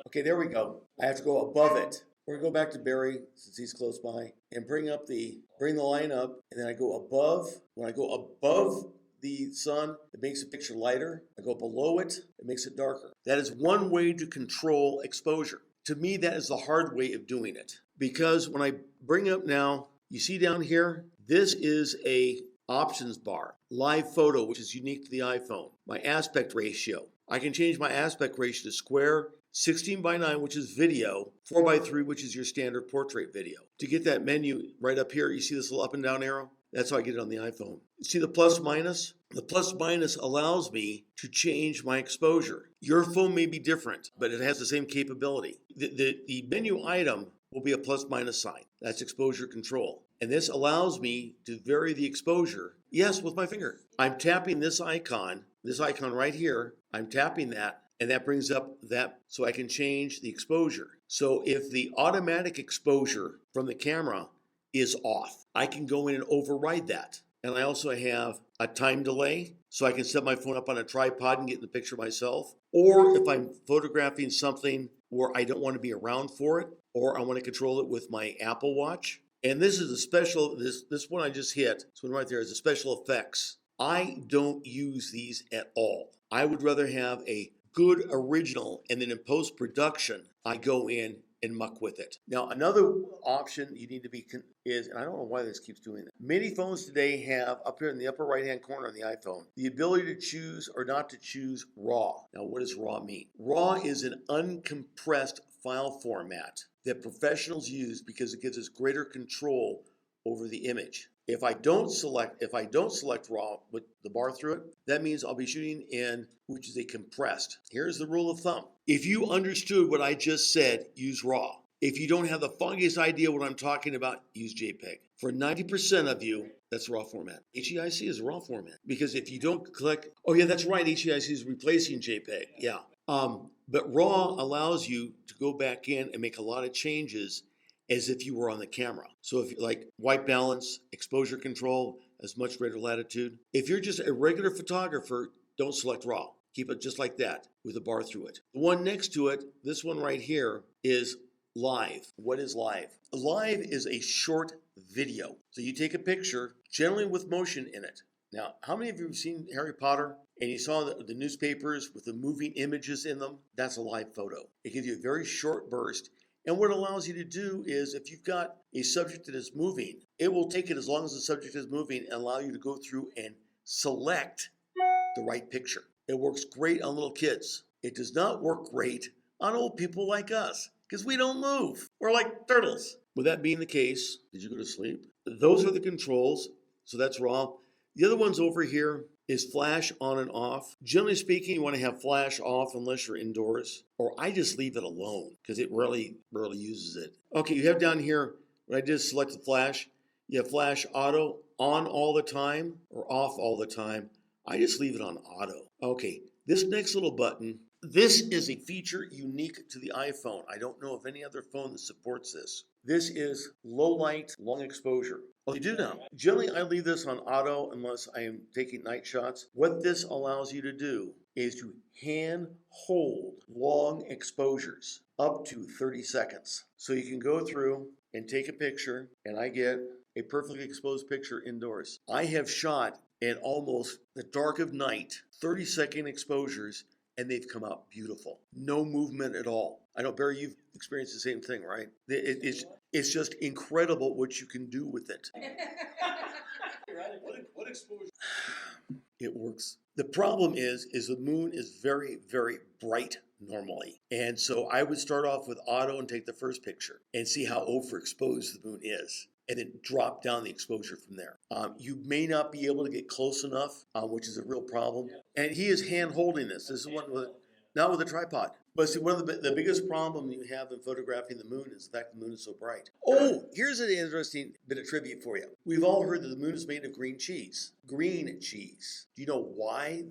Okay, there we go. I have to go above it. We're gonna go back to Barry since he's close by and bring the line up, and then I go above. When I go above the sun, it makes the picture lighter. I go below it, it makes it darker. That is one way to control exposure. To me, that is the hard way of doing it. Because when I bring up now, you see down here, this is a options bar. Live photo, which is unique to the iPhone. My aspect ratio. I can change my aspect ratio to square, 16:9, which is video, 4:3, which is your standard portrait video. To get that menu right up here, you see this little up and down arrow? That's how I get it on the iPhone. See the plus minus? The plus minus allows me to change my exposure. Your phone may be different, but it has the same capability. The menu item will be a plus minus sign. That's exposure control. And this allows me to vary the exposure, yes, with my finger. I'm tapping this icon right here, I'm tapping that, and that brings up that so I can change the exposure. So if the automatic exposure from the camera is off, I can go in and override that. And I also have a time delay, so I can set my phone up on a tripod and get in the picture myself. Or if I'm photographing something where I don't want to be around for it, or I want to control it with my Apple Watch. And this is a special, this one I just hit, this one right there is a special effects. I don't use these at all. I would rather have a good original, and then in post-production, I go in and muck with it. Now, another option you need to be is, and I don't know why this keeps doing that. Many phones today have, up here in the upper right-hand corner of the iPhone, the ability to choose or not to choose RAW. Now, what does RAW mean? RAW is an uncompressed file format that professionals use because it gives us greater control over the image. If I don't select RAW with the bar through it, that means I'll be shooting in, which is a compressed. Here's the rule of thumb. If you understood what I just said, use RAW. If you don't have the foggiest idea what I'm talking about, use JPEG. For 90% of you, that's RAW format. HEIC is a RAW format. Because if you don't click, oh yeah, that's right, HEIC is replacing JPEG, yeah. But RAW allows you to go back in and make a lot of changes as if you were on the camera. So if you like white balance, exposure control, as much greater latitude. If you're just a regular photographer, don't select RAW. Keep it just like that with a bar through it. The one next to it, this one right here, is live. What is live? Live is a short video. So you take a picture, generally with motion in it. Now, how many of you have seen Harry Potter and you saw the newspapers with the moving images in them? That's a live photo. It gives you a very short burst. And what it allows you to do is if you've got a subject that is moving, it will take it as long as the subject is moving and allow you to go through and select the right picture. It works great on little kids. It does not work great on old people like us because we don't move. We're like turtles. With that being the case, did you go to sleep? Those are the controls. So that's raw. The other one's over here is flash on and off. Generally speaking, you want to have flash off unless you're indoors, or I just leave it alone because it rarely uses it. Okay, you have down here, when I did select the flash, you have flash auto on all the time or off all the time. I just leave it on auto. Okay, this next little button, this is a feature unique to the iPhone. I don't know of any other phone that supports this. This is low light, long exposure. Oh, you do now. Generally, I leave this on auto unless I am taking night shots. What this allows you to do is to hand hold long exposures up to 30 seconds. So you can go through and take a picture, and I get a perfectly exposed picture indoors. I have shot in almost the dark of night, 30-second exposures, and they've come out beautiful. No movement at all. I know, Barry, you've experienced the same thing, right? It's just incredible what you can do with it. What exposure? It works. The problem is the moon is very, very bright normally. And so I would start off with auto and take the first picture and see how overexposed the moon is, and then drop down the exposure from there. You may not be able to get close enough, which is a real problem. And he is hand holding this. This is one with, not with a tripod. But see, one of the biggest problem you have in photographing the moon is the fact the moon is so bright. Oh, here's an interesting bit of trivia for you. We've all heard that the moon is made of green cheese. Green cheese. Do you know why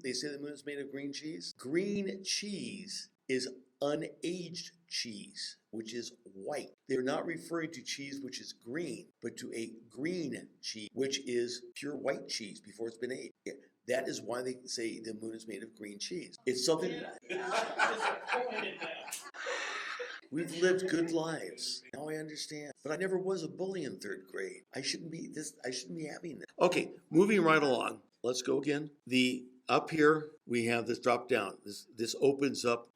they say the moon is made of green cheese? Green cheese is unaged cheese, which is white. They're not referring to cheese which is green, but to a green cheese, which is pure white cheese before it's been aged. Yeah, that is why they say the moon is made of green cheese. It's something. We've lived good lives. Now I understand. But I never was a bully in third grade. I shouldn't be having this. Okay, moving right along. Let's go again. Up here we have this drop down. This opens up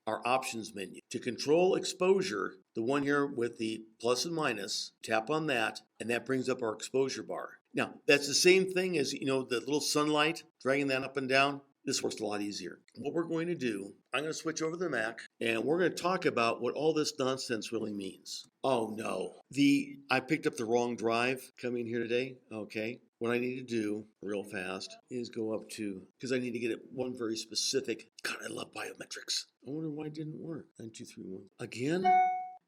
our options menu. To control exposure, the one here with the plus and minus, tap on that, and that brings up our exposure bar. Now, that's the same thing as, the little sunlight, dragging that up and down. This works a lot easier. What we're going to do, I'm going to switch over to the Mac, and we're going to talk about what all this nonsense really means. Oh no, I picked up the wrong drive coming here today. Okay, what I need to do real fast is go up to, because I need to get it one very specific. God, I love biometrics. I wonder why it didn't work. 9231 again?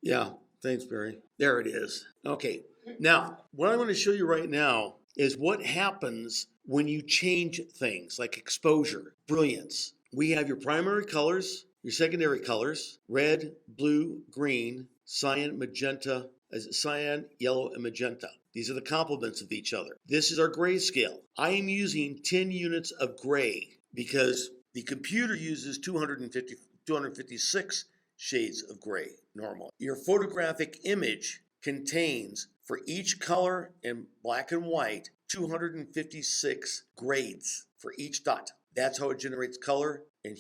Yeah, thanks, Barry. There it is. Okay, now what I'm going to show you right now is what happens when you change things like exposure, brilliance. We have your primary colors, your secondary colors, red, blue, green, cyan, magenta, cyan, yellow, and magenta. These are the complements of each other. This is our grayscale. I am using 10 units of gray because the computer uses 256 shades of gray normal. Your photographic image contains, for each color in black and white, 256 grades for each dot. That's how it generates color and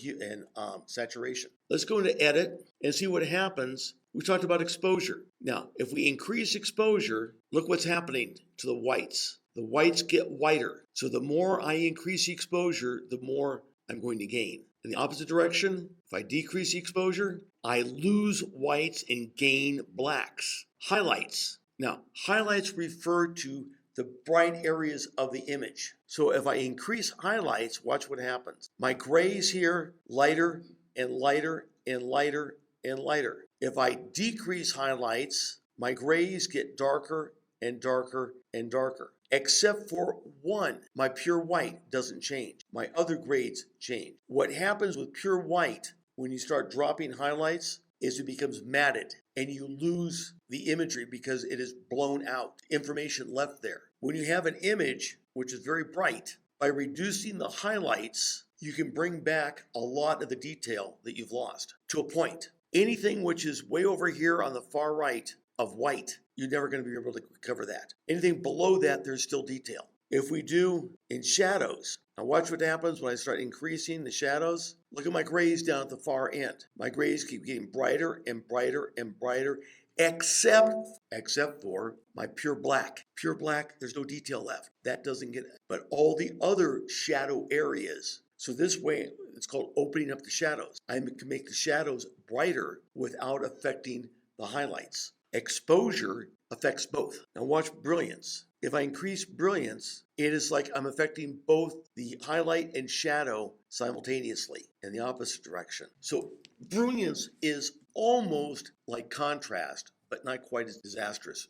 saturation. Let's go into edit and see what happens. We talked about exposure. Now, if we increase exposure, look what's happening to the whites. The whites get whiter. So the more I increase the exposure, the more I'm going to gain. In the opposite direction, if I decrease the exposure, I lose whites and gain blacks. Highlights. Now, highlights refer to the bright areas of the image. So if I increase highlights, watch what happens. My grays here, lighter and lighter and lighter and lighter. If I decrease highlights, my grays get darker and darker and darker. Except for one, my pure white doesn't change. My other grades change. What happens with pure white when you start dropping highlights is it becomes matted and you lose the imagery because it is blown out. Information left there. When you have an image which is very bright, by reducing the highlights, you can bring back a lot of the detail that you've lost to a point. Anything which is way over here on the far right of white, you're never going to be able to recover that. Anything below that, there's still detail. If we do in shadows, now watch what happens when I start increasing the shadows. Look at my grays down at the far end. My grays keep getting brighter and brighter and brighter, except for my pure black. Pure black, there's no detail left. That doesn't get it. But all the other shadow areas, so this way, it's called opening up the shadows. I can make the shadows brighter without affecting the highlights. Exposure affects both. Now watch brilliance. If I increase brilliance, it is like I'm affecting both the highlight and shadow simultaneously in the opposite direction. So brilliance is almost like contrast, but not quite as disastrous.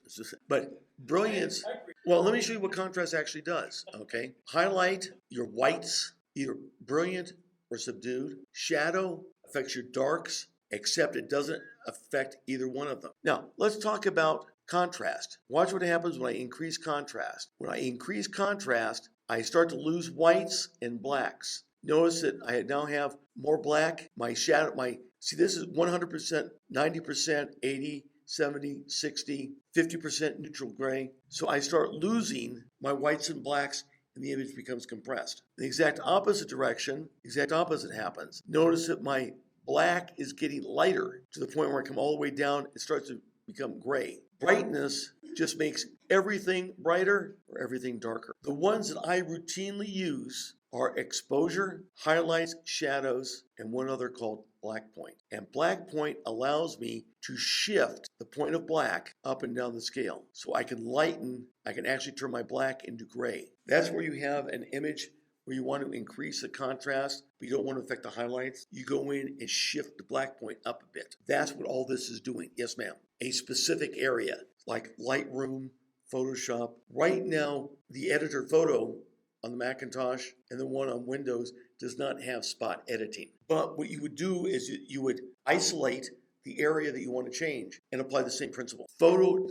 But brilliance, well, let me show you what contrast actually does, okay? Highlight your whites, either brilliant or subdued. Shadow affects your darks, except it doesn't affect either one of them. Now, let's talk about contrast. Watch what happens when I increase contrast. When I increase contrast, I start to lose whites and blacks. Notice that I now have more black. My shadow, see, this is 100%, 90%, 80, 70, 60, 50% neutral gray. So I start losing my whites and blacks and the image becomes compressed. The exact opposite direction, exact opposite happens. Notice that my black is getting lighter to the point where I come all the way down, it starts to become gray. Brightness just makes everything brighter or everything darker. The ones that I routinely use are exposure, highlights, shadows, and one other called black point. And black point allows me to shift the point of black up and down the scale. So I can lighten, I can actually turn my black into gray. That's where you have an image where you want to increase the contrast, but you don't want to affect the highlights. You go in and shift the black point up a bit. That's what all this is doing. Yes, ma'am. A specific area like Lightroom, Photoshop. Right now, the editor photo on the Macintosh and the one on Windows does not have spot editing. But what you would do is you would isolate the area that you want to change and apply the same principle. Photo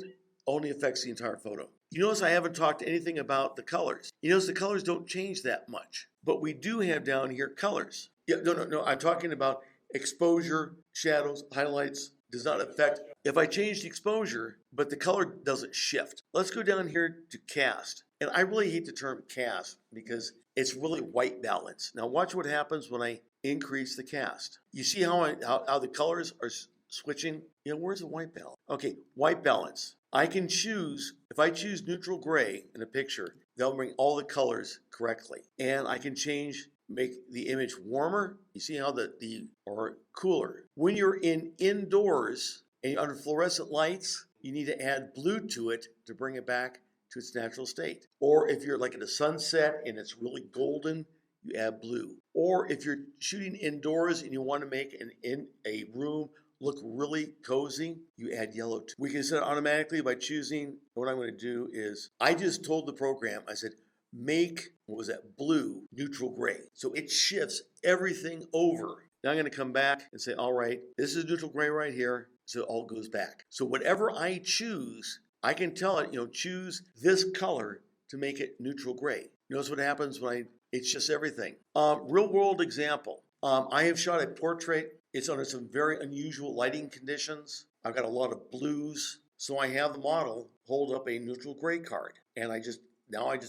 only affects the entire photo. You notice I haven't talked anything about the colors. You notice the colors don't change that much, but we do have down here colors. Yeah, no, I'm talking about exposure, shadows, highlights, does not affect. If I change the exposure, but the color doesn't shift. Let's go down here to cast. And I really hate the term cast because it's really white balance. Now watch what happens when I increase the cast. You see how the colors are switching? You know, where's the white balance? Okay, white balance. I can choose, if I choose neutral gray in a picture, they'll bring all the colors correctly. And I can change, make the image warmer. You see how or cooler. When you're indoors and you're under fluorescent lights, you need to add blue to it to bring it back to its natural state. Or if you're like at a sunset and it's really golden, you add blue. Or if you're shooting indoors and you want to make a room look really cozy, you add yellow to it. We can set it automatically by choosing. What I'm going to do is, I just told the program, I said, make, blue, neutral gray. So it shifts everything over. Now I'm going to come back and say, all right, this is neutral gray right here. So it all goes back. So whatever I choose, I can tell it, choose this color to make it neutral gray. Notice what happens when it's just everything. Real world example. I have shot a portrait. It's under some very unusual lighting conditions. I've got a lot of blues. So I have the model hold up a neutral gray card. And I just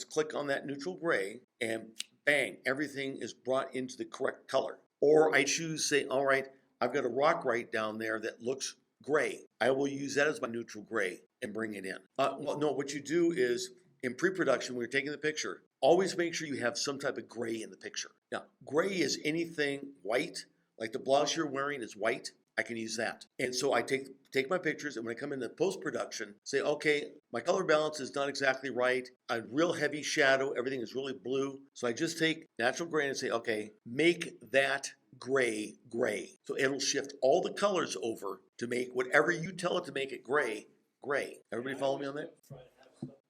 click on that neutral gray and bang, everything is brought into the correct color. Or I choose, say, all right, I've got a rock right down there that looks gray. I will use that as my neutral gray and bring it in. What you do is in pre-production, when you're taking the picture, always make sure you have some type of gray in the picture. Now, gray is anything white, like the blouse you're wearing is white. I can use that. And so I take my pictures, and when I come into post-production, say, okay, my color balance is not exactly right. A real heavy shadow, everything is really blue. So I just take natural gray and say, okay, make that gray. So it'll shift all the colors over to make whatever you tell it to make it gray. Everybody follow me on that?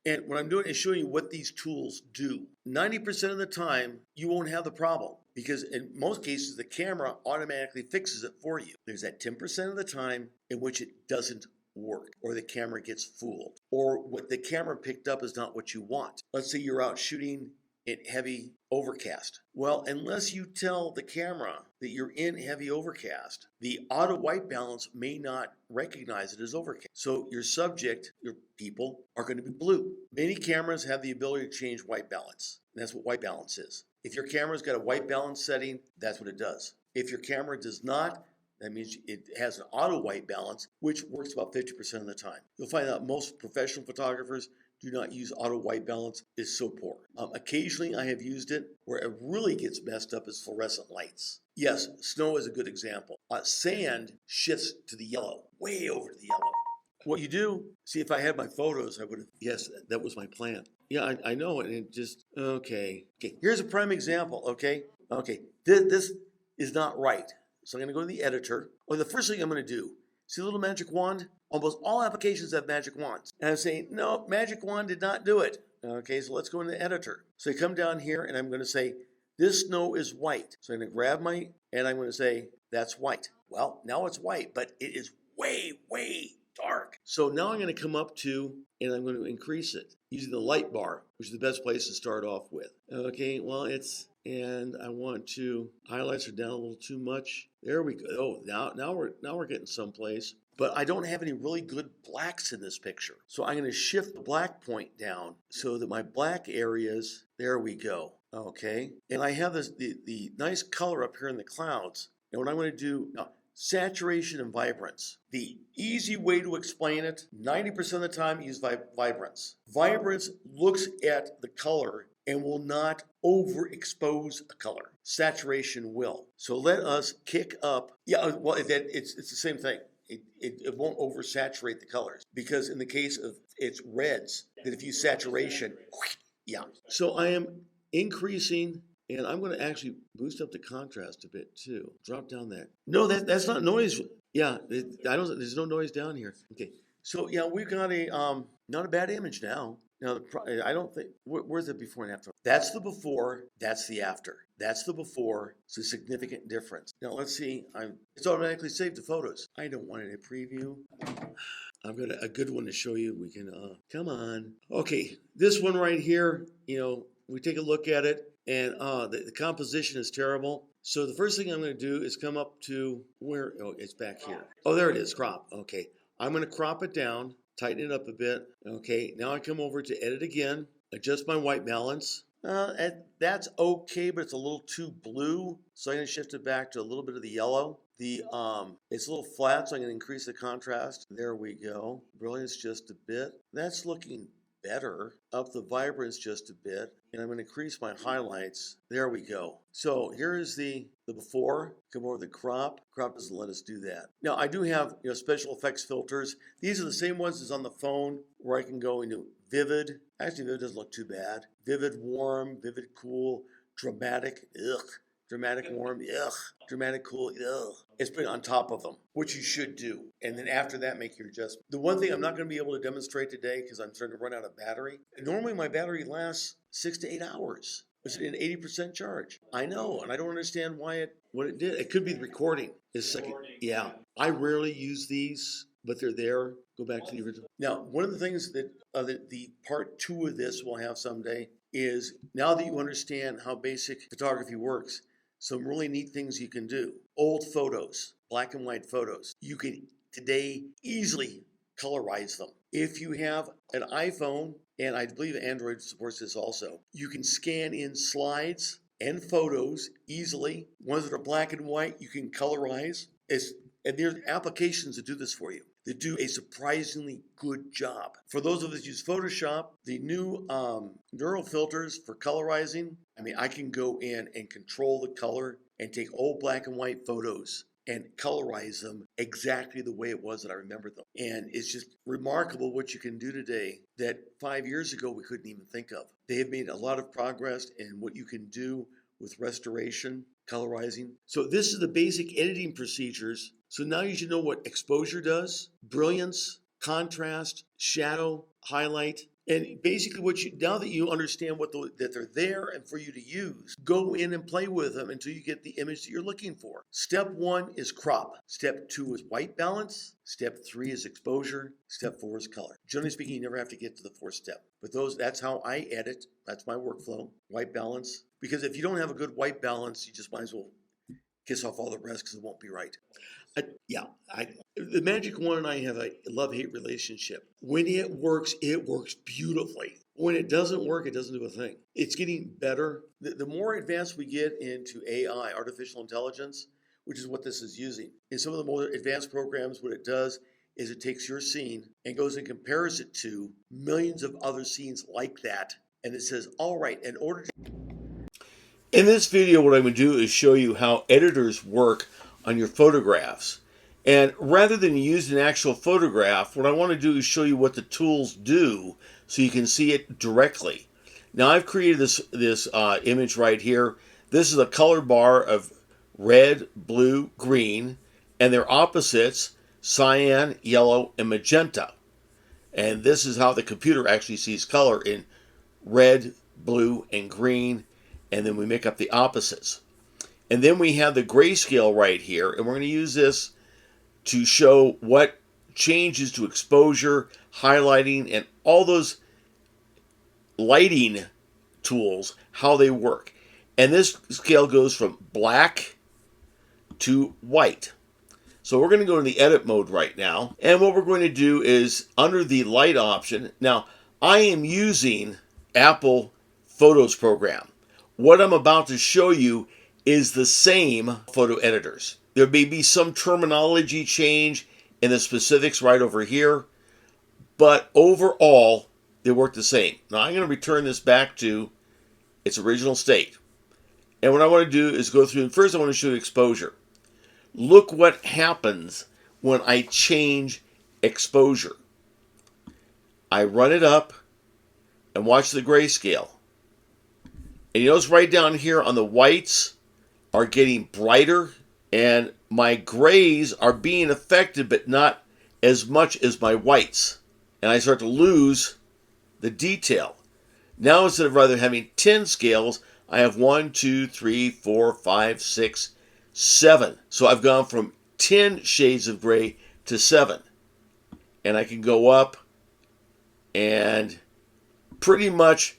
And what I'm doing is showing you what these tools do. 90% of the time, you won't have the problem because in most cases, the camera automatically fixes it for you. There's that 10% of the time in which it doesn't work or the camera gets fooled or what the camera picked up is not what you want. Let's say you're out shooting in heavy overcast. Well, unless you tell the camera that you're in heavy overcast, the auto white balance may not recognize it as overcast. So your subject, your people, are going to be blue. Many cameras have the ability to change white balance. And that's what white balance is. If your camera's got a white balance setting, that's what it does. If your camera does not, that means it has an auto white balance, which works about 50% of the time. You'll find out most professional photographers do not use auto white balance. Is so poor. Occasionally I have used it. Where it really gets messed up is fluorescent lights. Yes, snow is a good example. Sand shifts to the yellow, way over to the yellow. What you do, see, if I had my photos, I would have, yes, that was my plan. Yeah, I know it. It just, okay. Here's a prime example, okay? This is not right. So I'm going to go to the editor. Or the first thing I'm going to do, see the little magic wand? Almost all applications have magic wands. And I'm saying, no, magic wand did not do it. Okay, so let's go into the editor. So I come down here and I'm going to say, this snow is white. So I'm going to grab and I'm going to say, that's white. Well, now it's white, but it is way, way dark. So now I'm going to come up to, and I'm going to increase it using the light bar, which is the best place to start off with. Okay, well, and I want to, highlights are down a little too much. There we go. Oh, now we're getting someplace. But I don't have any really good blacks in this picture. So I'm going to shift the black point down so that my black areas, there we go. Okay. And I have the nice color up here in the clouds. And what I'm going to do now, saturation and vibrance. The easy way to explain it, 90% of the time use vibrance. Vibrance looks at the color and will not overexpose a color. Saturation will. So let us kick up. Yeah, well, it's the same thing. It won't oversaturate the colors because in the case of it's reds, that if you saturation, yeah. So I am increasing, and I'm going to actually boost up the contrast a bit too. Drop down that. No, that's not noise. Yeah, there's no noise down here. Okay. So yeah, we've got not a bad image now. Now, I don't think, where's the before and after? That's the before, that's the after. That's the before, it's a significant difference. Now, let's see, it's automatically saved to photos. I don't want it in preview. I've got a good one to show you. We can, come on. Okay, this one right here, we take a look at it, and the composition is terrible. So the first thing I'm going to do is come up to it's back here. Oh, there it is, crop. Okay, I'm going to crop it down. Tighten it up a bit. Okay, now I come over to edit again, adjust my white balance. That's okay, but it's a little too blue. So I'm gonna shift it back to a little bit of the yellow. It's a little flat, so I'm gonna increase the contrast. There we go. Brilliance just a bit. That's looking better. Up the vibrance just a bit. And I'm going to increase my highlights. There we go. So here is the before. Come over to the crop. Crop doesn't let us do that. Now I do have special effects filters. These are the same ones as on the phone where I can go into vivid. Actually, vivid doesn't look too bad. Vivid warm, vivid cool, dramatic. Ugh. Dramatic warm, ugh. Dramatic cool, ugh. It's put on top of them, which you should do. And then after that, make your adjustment. The one thing I'm not going to be able to demonstrate today because I'm starting to run out of battery. Normally my battery lasts 6 to 8 hours. It's an 80% charge. I know, and I don't understand what it did. It could be the recording. Yeah, I rarely use these, but they're there. Go back to the original. Now, one of the things that the part 2 of this we'll have someday is now that you understand how basic photography works, some really neat things you can do. Old photos, black and white photos. You can today easily colorize them. If you have an iPhone, and I believe Android supports this also, you can scan in slides and photos easily. Ones that are black and white, you can colorize. And there's applications that do this for you, that do a surprisingly good job. For those of us who use Photoshop, the new neural filters for colorizing, I can go in and control the color and take old black and white photos and colorize them exactly the way it was that I remember them. And it's just remarkable what you can do today that 5 years ago we couldn't even think of. They have made a lot of progress in what you can do with restoration, colorizing. So this is the basic editing procedures. So now you should know what exposure does, brilliance, contrast, shadow, highlight. And basically now that you understand that they're there and for you to use, go in and play with them until you get the image that you're looking for. Step 1 is crop. Step 2 is white balance. Step 3 is exposure. Step 4 is color. Generally speaking, you never have to get to the 4th step. But that's how I edit. That's my workflow. White balance, Because if you don't have a good white balance, you just might as well kiss off all the rest because it won't be right. The Magic One and I have a love-hate relationship. When it works beautifully. When it doesn't work, it doesn't do a thing. It's getting better. The more advanced we get into AI, artificial intelligence, which is what this is using, in some of the more advanced programs, what it does is it takes your scene and goes and compares it to millions of other scenes like that. And it says, all right, in order to... In this video, what I'm going to do is show you how editors work on your photographs. And rather than use an actual photograph, what I want to do is show you what the tools do so you can see it directly. Now I've created this image right here. This is a color bar of red, blue, green, and their opposites, cyan, yellow, and magenta. And this is how the computer actually sees color in red, blue, and green, and then we make up the opposites. And then we have the grayscale right here, and we're going to use this to show what changes to exposure, highlighting, and all those lighting tools, how they work. And this scale goes from black to white. So we're going to go to the edit mode right now. And what we're going to do is under the light option. Now, I am using Apple Photos program. What I'm about to show you is the same photo editors. There may be some terminology change in the specifics right over here, but overall, they work the same. Now I'm going to return this back to its original state. And what I want to do is go through, and first I want to show you exposure. Look what happens when I change exposure. I run it up and watch the grayscale. And you notice right down here on the whites are getting brighter, and my grays are being affected, but not as much as my whites. And I start to lose the detail. Now instead of rather having 10 scales, I have 1, 2, 3, 4, 5, 6, 7. So I've gone from 10 shades of gray to 7. And I can go up and pretty much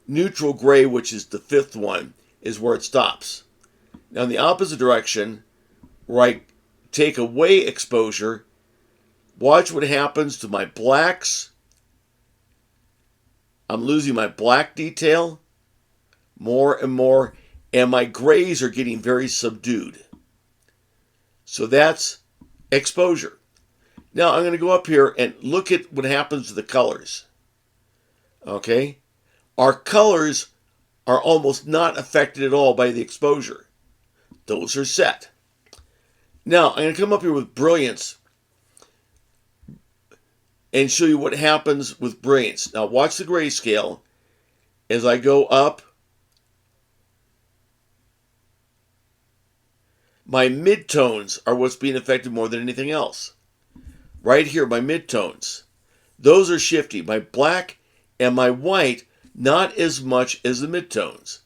neutral gray, which is the 5th one, is where it stops. Now in the opposite direction, where I take away exposure, watch what happens to my blacks. I'm losing my black detail more and more, and my grays are getting very subdued. So that's exposure. Now I'm going to go up here and look at what happens to the colors. Okay? Our colors are almost not affected at all by the exposure. Those are set. Now, I'm going to come up here with brilliance and show you what happens with brilliance. Now, watch the grayscale as I go up. My midtones are what's being affected more than anything else. Right here, my midtones. Those are shifty. My black and my white, not as much as the midtones.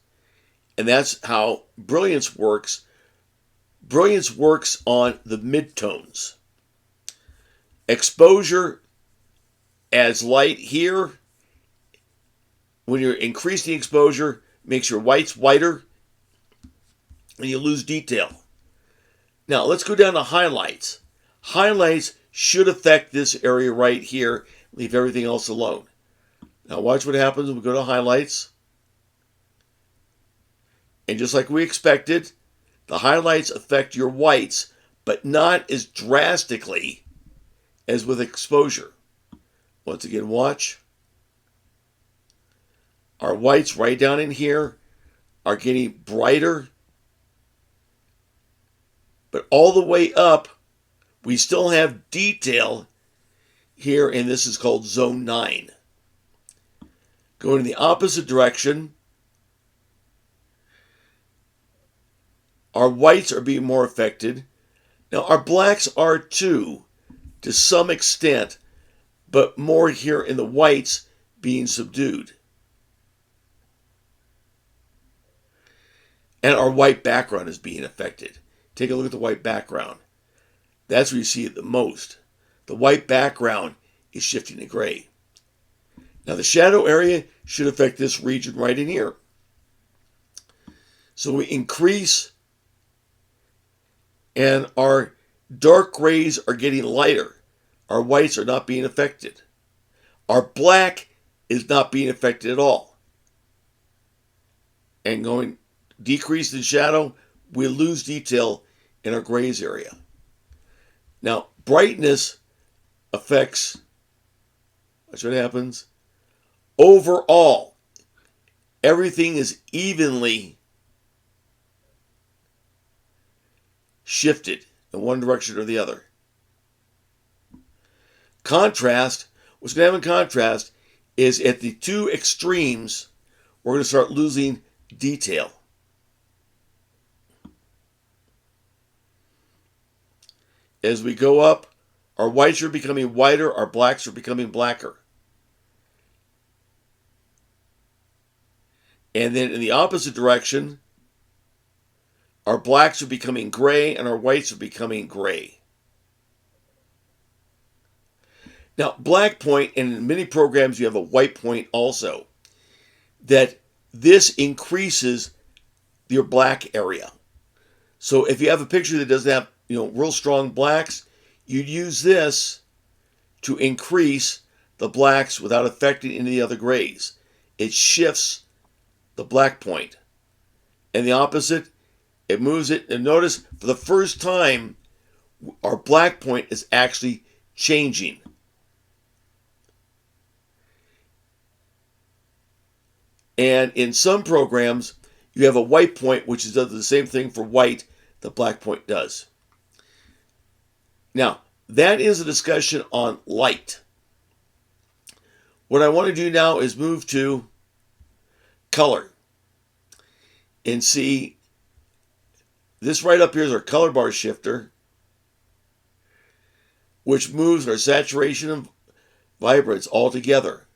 And that's how brilliance works. Brilliance works on the midtones. Exposure adds light here. When you're increasing exposure, makes your whites whiter, and you lose detail. Now, let's go down to highlights. Highlights should affect this area right here. Leave everything else alone. Now, watch what happens when we go to highlights. And just like we expected, the highlights affect your whites, but not as drastically as with exposure. Once again, watch. Our whites right down in here are getting brighter. But all the way up, we still have detail here, and this is called zone 9. Going in the opposite direction, our whites are being more affected. Now, our blacks are too, to some extent, but more here in the whites being subdued. And our white background is being affected. Take a look at the white background. That's where you see it the most. The white background is shifting to gray. Now, the shadow area should affect this region right in here. So we increase, and our dark grays are getting lighter. Our whites are not being affected. Our black is not being affected at all. And going decrease in shadow, we lose detail in our grays area. Now, brightness affects, watch what happens. Overall, everything is evenly shifted in one direction or the other. Contrast, what's going to happen in contrast is at the two extremes, we're going to start losing detail. As we go up, our whites are becoming whiter, our blacks are becoming blacker. And then in the opposite direction, our blacks are becoming gray and our whites are becoming gray. Now, black point, and in many programs you have a white point also, that this increases your black area. So if you have a picture that doesn't have, real strong blacks, you'd use this to increase the blacks without affecting any of the other grays. It shifts the black point. And the opposite, it moves it. And notice for the first time, our black point is actually changing. And in some programs, you have a white point, which does the same thing for white the black point does. Now, that is a discussion on light. What I want to do now is move to color. And see, this right up here is our color bar shifter, which moves our saturation and vibrance all together.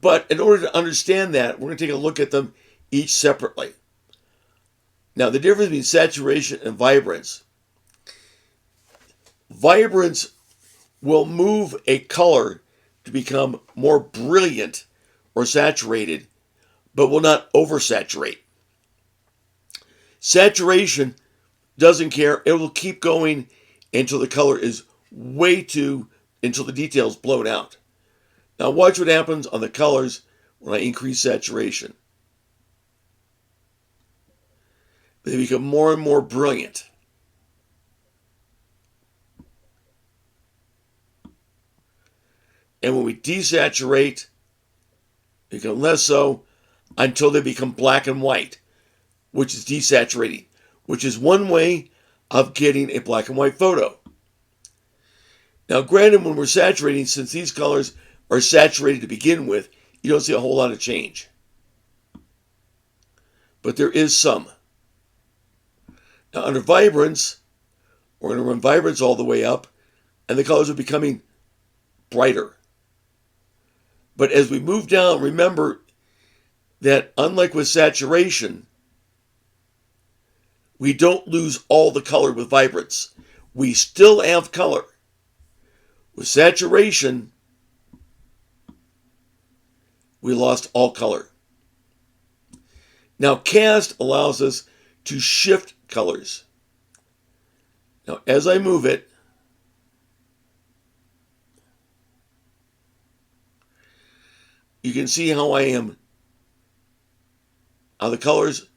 But in order to understand that, we're going to take a look at them each separately. Now, the difference between saturation and vibrance. Vibrance will move a color to become more brilliant or saturated, but will not oversaturate. Saturation doesn't care. It will keep going until the color is until the detail is blown out. Now watch what happens on the colors when I increase saturation. They become more and more brilliant. And when we desaturate, they become less so until they become black and white, which is desaturating, which is one way of getting a black and white photo. Now granted, when we're saturating, since these colors are saturated to begin with, you don't see a whole lot of change. But there is some. Now under vibrance, we're going to run vibrance all the way up, and the colors are becoming brighter. But as we move down, remember that unlike with saturation, we don't lose all the color with vibrance. We still have color. With saturation, we lost all color. Now cast allows us to shift colors. Now as I move it, you can see how the colors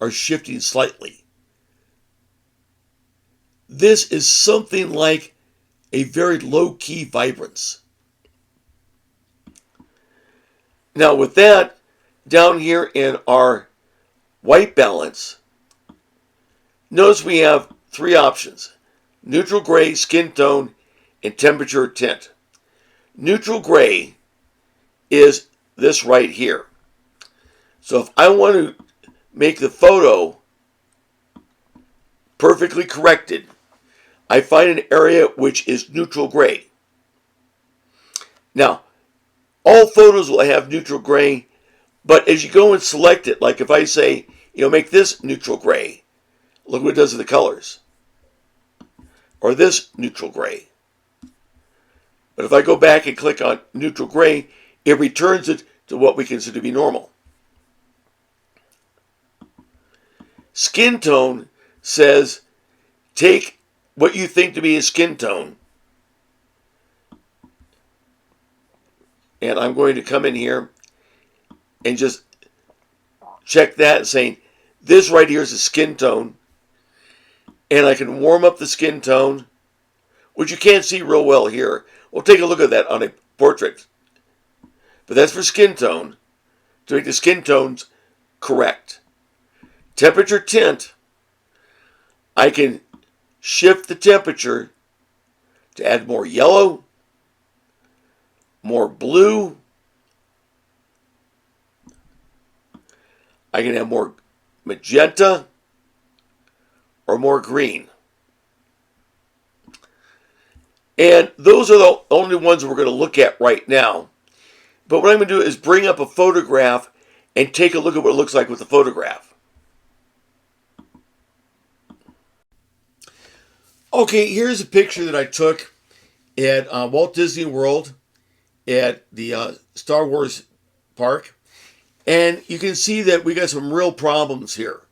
are shifting slightly. This is something like a very low-key vibrance. Now with that, down here in our white balance, notice we have three options: neutral gray, skin tone, and temperature tint. Neutral gray is this right here. So if I want to make the photo perfectly corrected, I find an area which is neutral gray. Now, all photos will have neutral gray, but as you go and select it, like if I say, make this neutral gray, look what it does to the colors. Or this neutral gray. But if I go back and click on neutral gray, it returns it to what we consider to be normal. Skin tone says take what you think to be a skin tone, and I'm going to come in here and just check that, saying this right here is a skin tone, and I can warm up the skin tone, which you can't see real well here. We'll take a look at that on a portrait, but that's for skin tone, to make the skin tones correct. Temperature tint, I can shift the temperature to add more yellow, more blue. I can have more magenta or more green. And those are the only ones we're going to look at right now. But what I'm going to do is bring up a photograph and take a look at what it looks like with the photograph. Okay, here's a picture that I took at Walt Disney World at the Star Wars park. And you can see that we got some real problems here.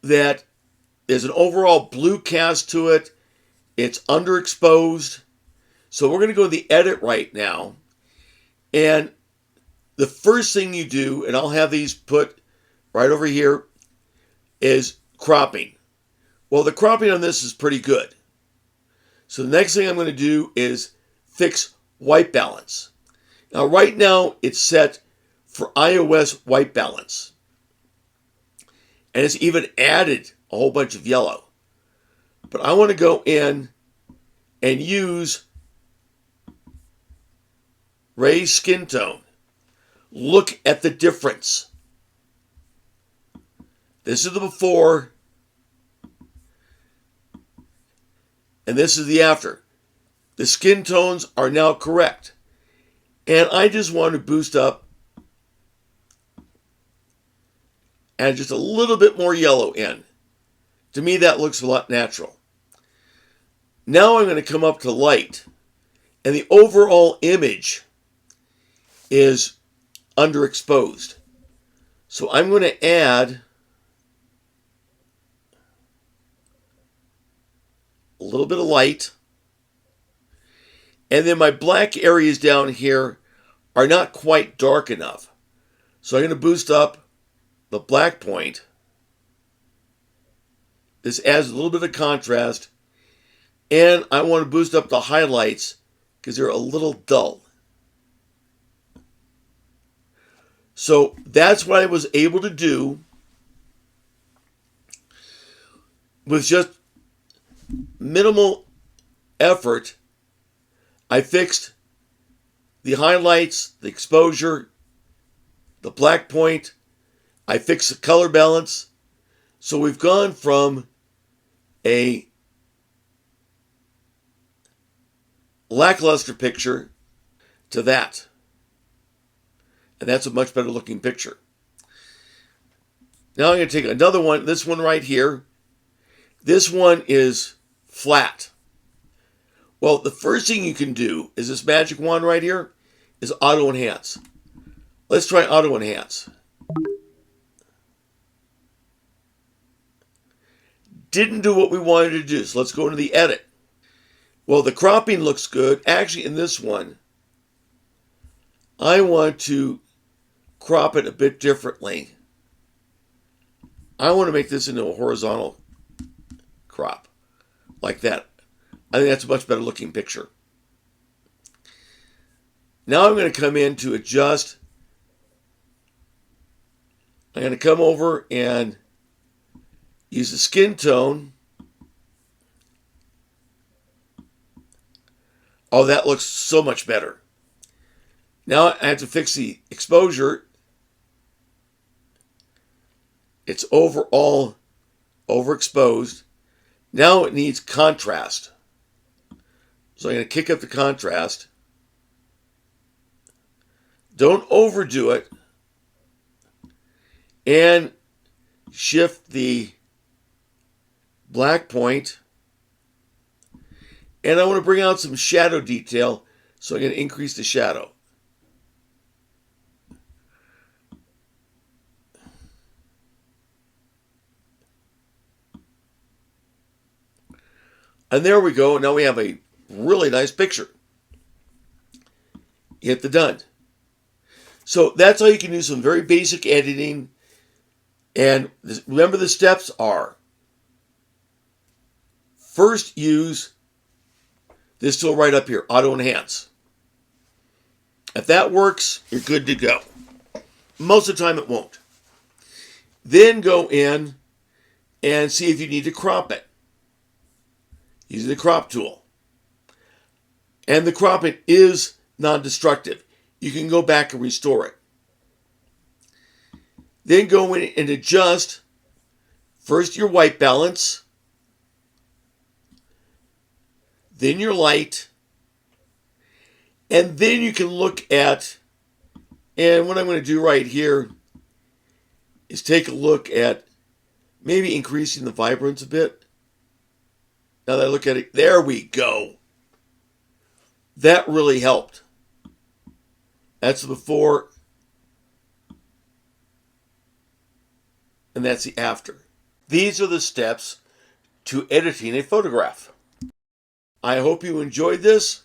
That there's an overall blue cast to it. It's underexposed. So we're going to go to the edit right now. And the first thing you do, and I'll have these put right over here, is cropping. Well, the cropping on this is pretty good. So the next thing I'm going to do is fix white balance. Now, right now, it's set for iOS white balance. And it's even added a whole bunch of yellow. But I want to go in and use raise skin tone. Look at the difference. This is the before, and this is the after. The skin tones are now correct. And I just want to boost up, add just a little bit more yellow in. To me, that looks a lot natural. Now I'm going to come up to light, and the overall image is underexposed. So I'm going to add a little bit of light. And then my black areas down here are not quite dark enough. So I'm going to boost up the black point. This adds a little bit of contrast. And I want to boost up the highlights because they're a little dull. So that's what I was able to do with just minimal effort. I fixed the highlights, the exposure, the black point. I fixed the color balance. So we've gone from a lackluster picture to that. And that's a much better looking picture. Now I'm going to take another one, this one right here. This one is flat. Well, the first thing you can do is this magic wand right here is auto enhance. Let's try auto enhance. Didn't do what we wanted to do, so let's go into the edit. Well, the cropping looks good. Actually, in this one, I want to crop it a bit differently. I want to make this into a horizontal crop, like that. I think that's a much better looking picture. Now I'm going to come in to adjust. I'm going to come over and use the skin tone. Oh, that looks so much better. Now I have to fix the exposure. It's overall overexposed. Now it needs contrast. So I'm going to kick up the contrast. Don't overdo it. And shift the black point. And I want to bring out some shadow detail, so I'm going to increase the shadow. And there we go. Now we have a really nice picture. Hit the done. So that's how you can do some very basic editing. And remember, the steps are: first, use this tool right up here, Auto Enhance. If that works, you're good to go. Most of the time it won't. Then go in and see if you need to crop it using the crop tool. And the cropping is non-destructive. You can go back and restore it. Then go in and adjust first your white balance, then your light, and then you can look at, and what I'm going to do right here is take a look at maybe increasing the vibrance a bit. Now that I look at it, there we go. That really helped. That's the before, and that's the after. These are the steps to editing a photograph. I hope you enjoyed this.